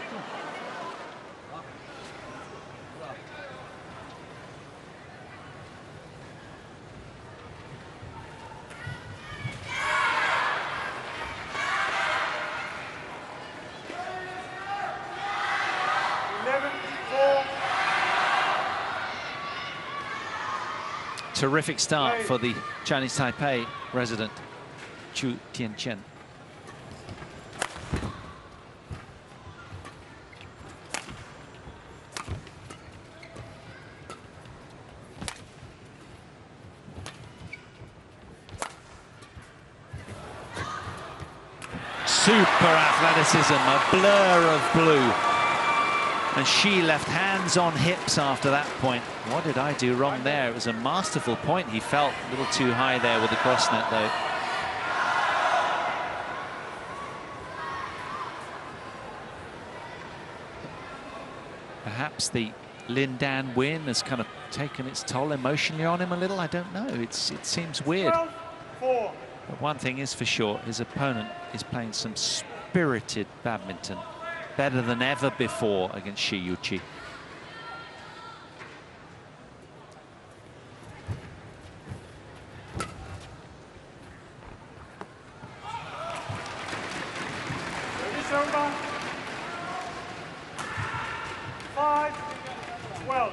Terrific start for the Chinese Taipei resident, CHOU Tien Chen. Super athleticism, a blur of blue. And she left hands on hips after that point. What did I do wrong there? It was a masterful point. He felt a little too high there with the cross net, though. Perhaps the Lindan win has kind of taken its toll emotionally on him a little. I don't know. It seems weird. 12-4. But one thing is for sure, his opponent is playing some spirited badminton. Better than ever before against SHI Yuqi. Service over. 5-12.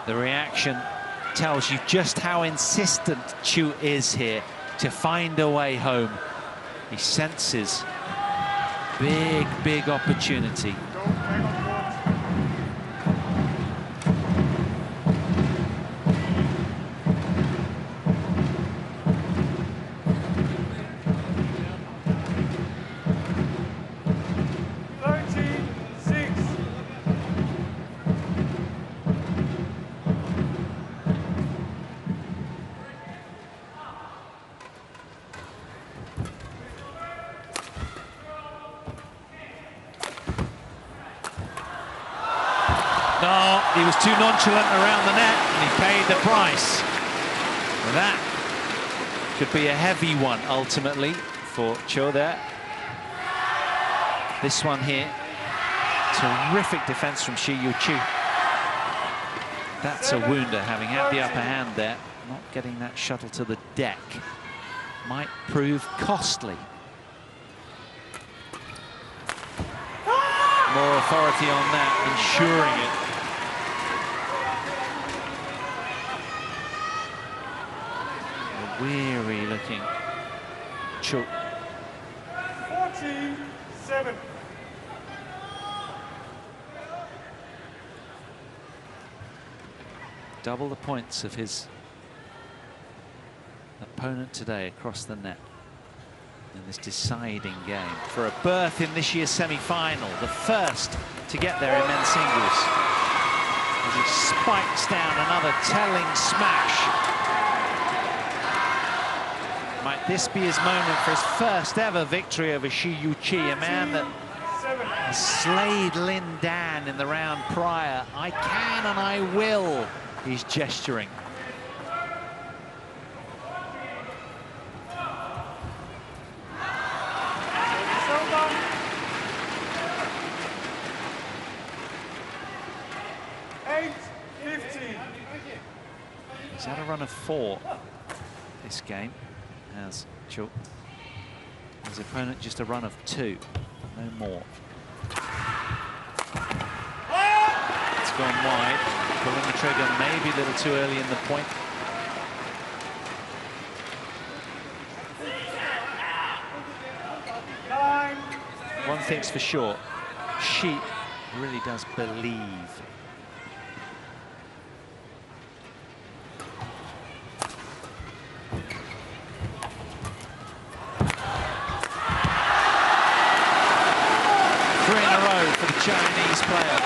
The reaction tells you just how insistent CHOU is here to find a way home. He senses big, big opportunity. No, he was too nonchalant around the net and he paid the price. That could be a heavy one ultimately for CHOU there. This one here, terrific defense from SHI Yuqi. That's a wounder, having had the upper hand there. Not getting that shuttle to the deck might prove costly. More authority on that, ensuring it. A weary looking CHOU. 47. Double the points of his opponent today across the net in this deciding game for a berth in this year's semi-final, the first to get there in men's singles. As he spikes down another telling smash. Might this be his moment for his first ever victory over SHI Yuqi, a man that slayed Lin Dan in the round prior. I can and I will, he's gesturing. He's had a run of 4 this game, has CHOU. His opponent just a run of 2, no more. It's gone wide, pulling the trigger maybe a little too early in the point. One thing's for sure, she really does believe. Chinese player.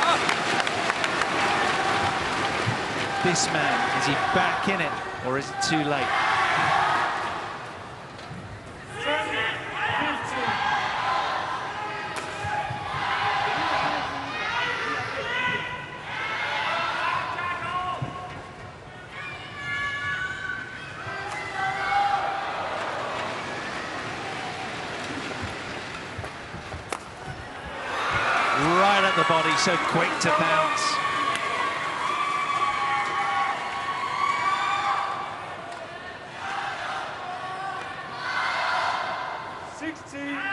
This man, is he back in it or is it too late? Right at the body, so quick to bounce.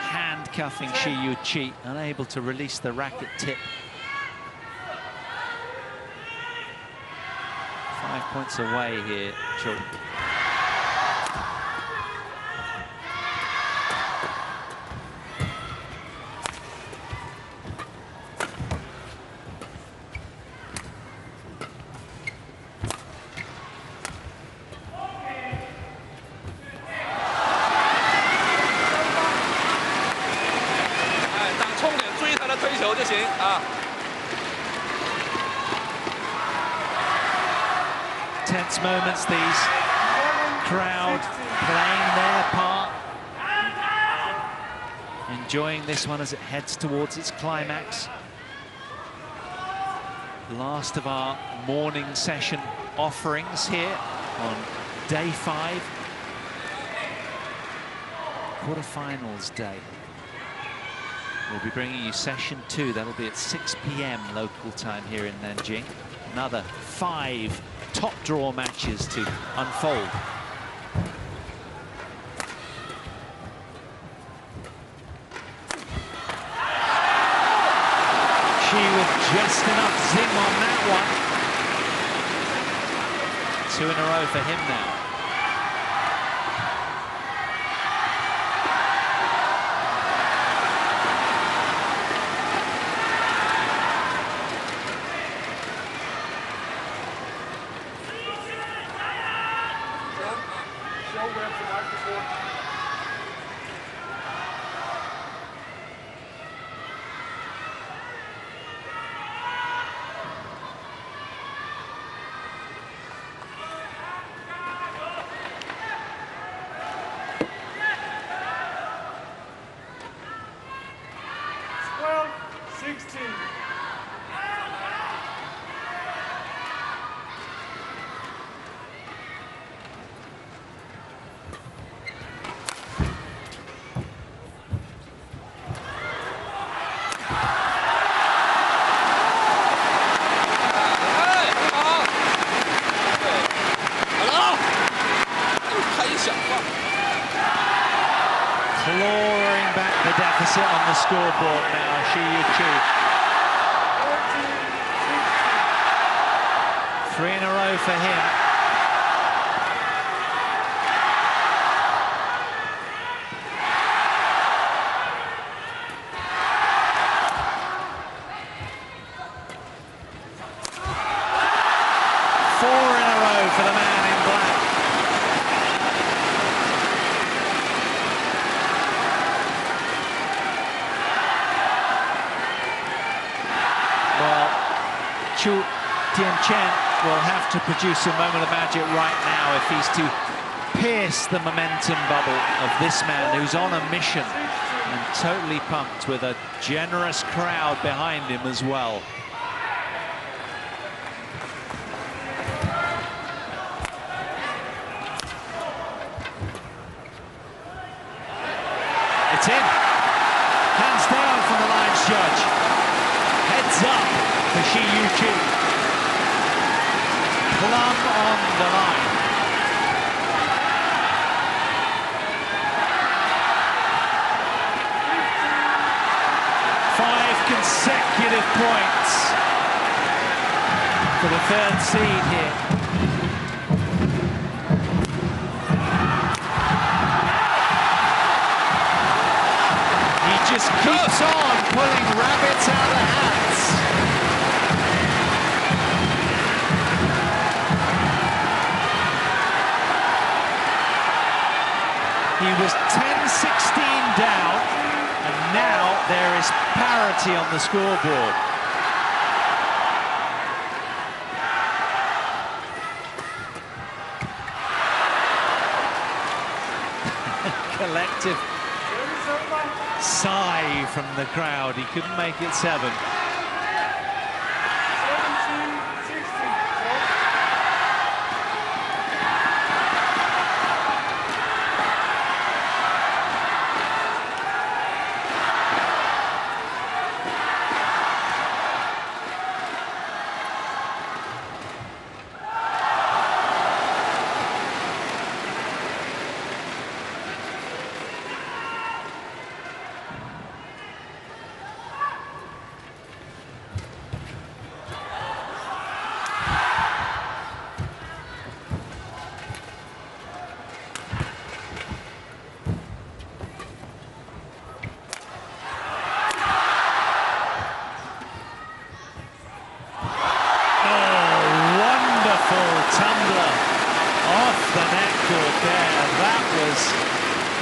Handcuffing SHI Yuqi, unable to release the racket tip. 5 points away here, CHOU. Tense moments, these. Crowd playing their part. Enjoying this one as it heads towards its climax. Last of our morning session offerings here on day 5. Quarterfinals day. We'll be bringing you session 2. That'll be at 6 p.m. local time here in Nanjing. Another 5 top draw matches to unfold. She with just enough zing on that one. 2 in a row for him now. Clawing back the deficit on the scoreboard now, SHI Yuqi. 3 in a row for him. For the man in black. Well, CHOU Tien Chen will have to produce a moment of magic right now if he's to pierce the momentum bubble of this man who's on a mission and totally pumped with a generous crowd behind him as well. It's in. Hands down from the lines judge. Heads up for SHI Yuqi. Plumb on the line. Five consecutive points for the third seed here. Just keeps on pulling rabbits out of hats. He was 10-16 down, and now there is parity on the scoreboard. Collective sigh from the crowd. He couldn't make it 7.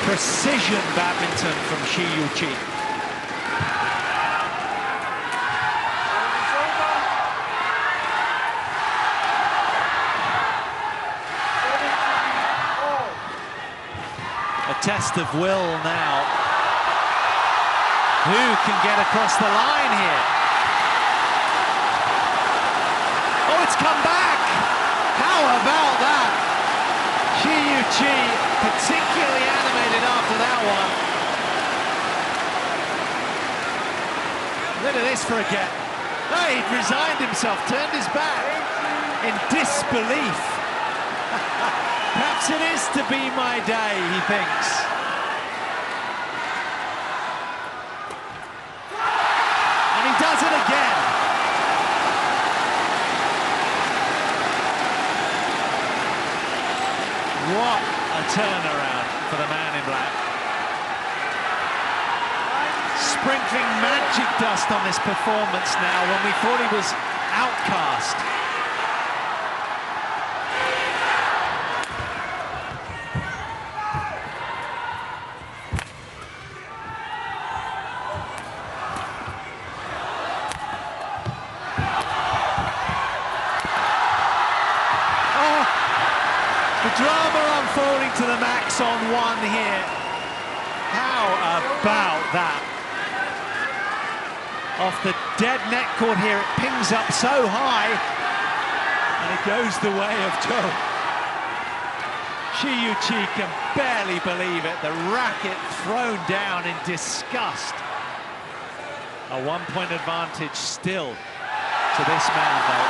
Precision badminton from SHI Yuqi. A test of will now. Who can get across the line here? Oh, it's come back! How about that? SHI Yuqi particularly animated after that one. Look at this for a get. Oh, he'd resigned himself, turned his back in disbelief. Perhaps it is to be my day, he thinks. And he does it again. What a turnaround for the man in black. Sprinkling magic dust on this performance now when we thought he was outcast. The drama unfolding to the max on one here. How about that? Off the dead net cord here, it pings up so high, and it goes the way of CHOU. SHI Yuqi can barely believe it. The racket thrown down in disgust. A 1-point advantage still to this man, though.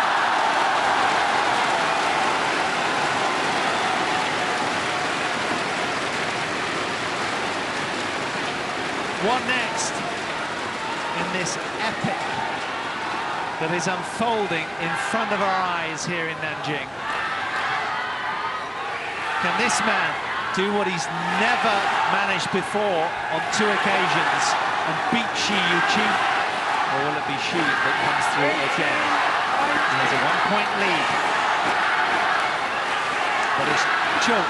What next in this epic that is unfolding in front of our eyes here in Nanjing? Can this man do what he's never managed before on 2 occasions and beat SHI Yuqi? Or will it be SHI that comes through again? He has a 1-point lead. But it's CHOU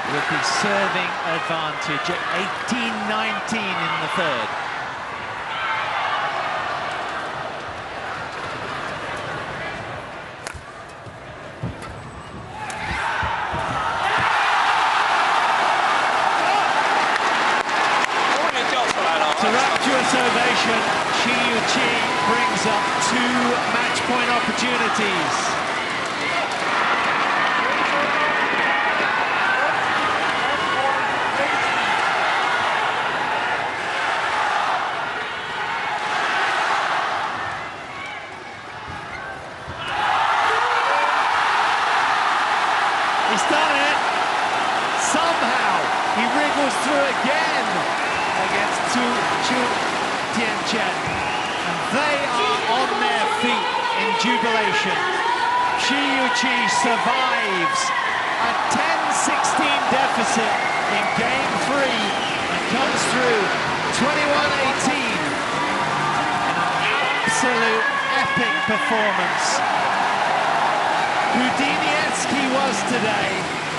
with the serving advantage at 18-19 in the third. To rapturous ovation, SHI Yuqi brings up 2 match point opportunities. He's done it. Somehow he wriggles through again against CHOU Tien Chen. And they are on their feet in jubilation. SHI Yuqi survives a 10-16 deficit in game 3 and comes through 21-18. An absolute epic performance. Houdini-esque he was today.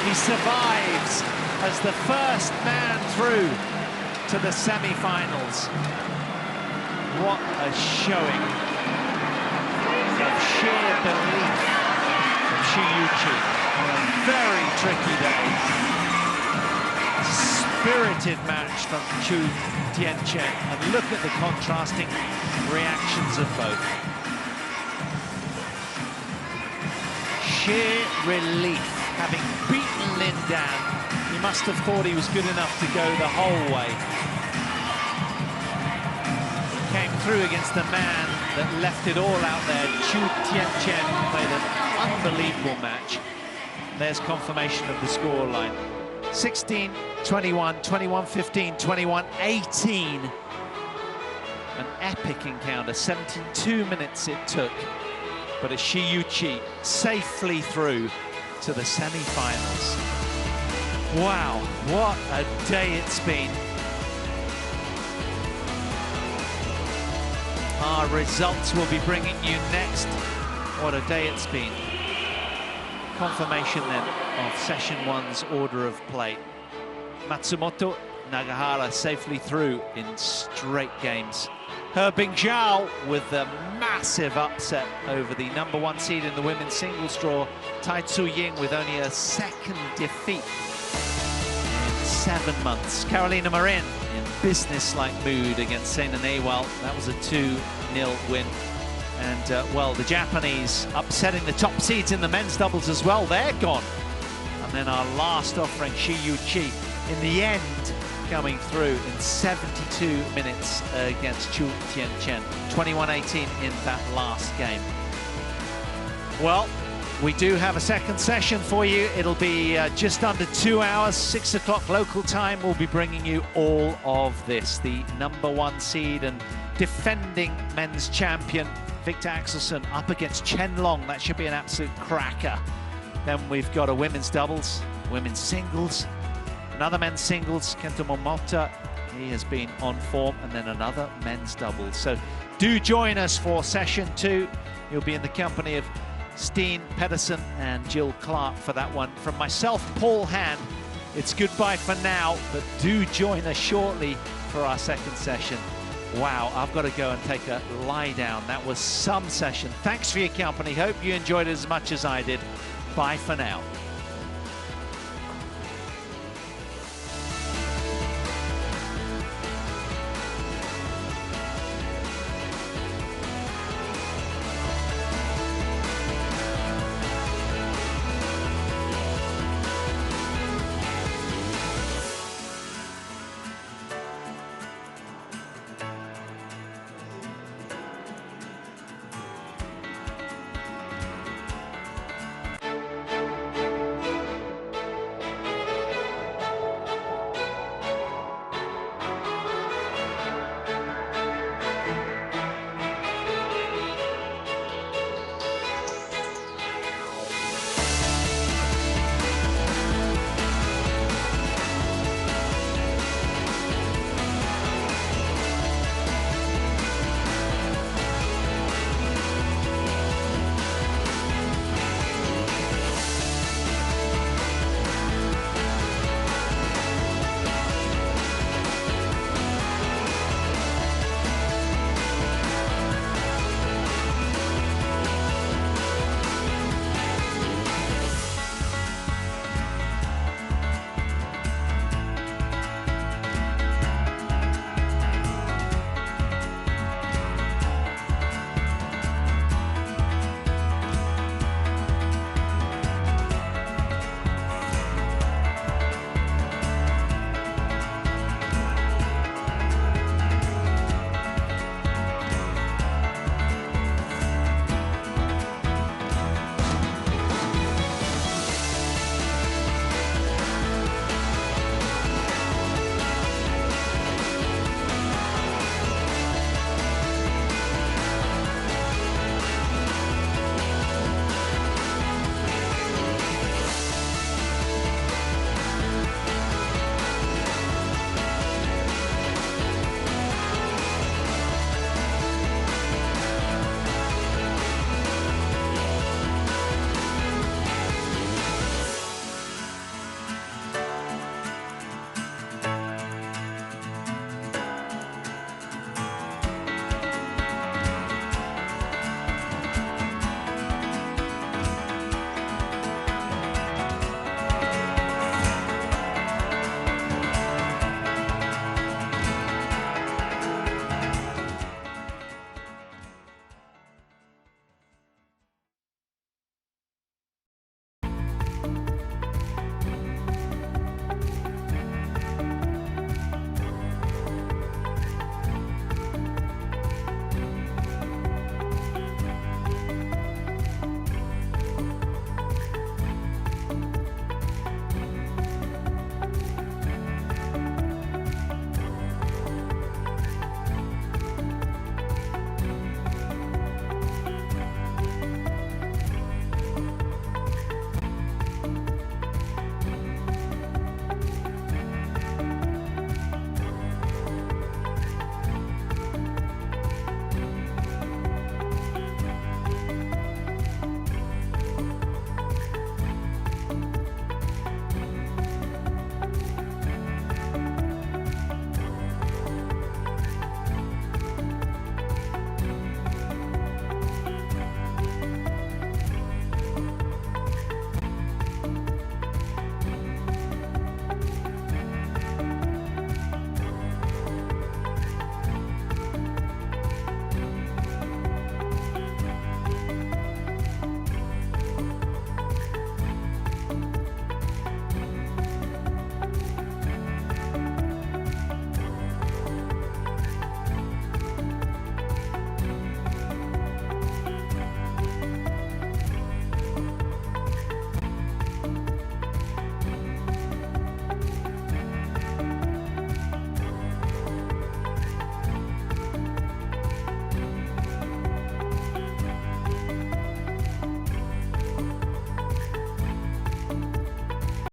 He survives as the first man through to the semi-finals. What a showing of sheer belief from SHI Yuqi on a very tricky day. Spirited match from CHOU Tien Chen, and look at the contrasting reactions of both. Sheer relief, having beaten Lin Dan. He must have thought he was good enough to go the whole way. Came through against the man that left it all out there. CHOU Tien Chen played an unbelievable match. There's confirmation of the scoreline. 16-21, 21-15, 21-18. An epic encounter, 72 minutes it took. But it's SHI Yuqi safely through to the semi-finals. Wow, what a day it's been. Our results will be bringing you next. What a day it's been. Confirmation then of session 1's order of play. Matsumoto, Nagahara safely through in straight games. He Bingzhou with a massive upset over the #1 seed in the women's singles draw. Tai Tzu Ying with only a 2nd defeat in 7 months. Carolina Marin in business-like mood against Sena Nehwal. That was a 2-0 win. And, well, the Japanese upsetting the top seeds in the men's doubles as well. They're gone. And then our last offering, SHI Yuqi, in the end, coming through in 72 minutes against CHOU Tien Chen. 21-18 in that last game. Well, we do have a second session for you. It'll be just under 2 hours, 6 o'clock local time. We'll be bringing you all of this. The #1 seed and defending men's champion, Victor Axelsen, up against Chen Long. That should be an absolute cracker. Then we've got a women's doubles women's singles. Another men's singles, Kento Momota, he has been on form, and then another men's doubles. So do join us for session 2. You'll be in the company of Steen Pedersen and Jill Clark for that one. From myself, Paul Hand, it's goodbye for now, but do join us shortly for our second session. Wow, I've got to go and take a lie down. That was some session. Thanks for your company. Hope you enjoyed it as much as I did. Bye for now.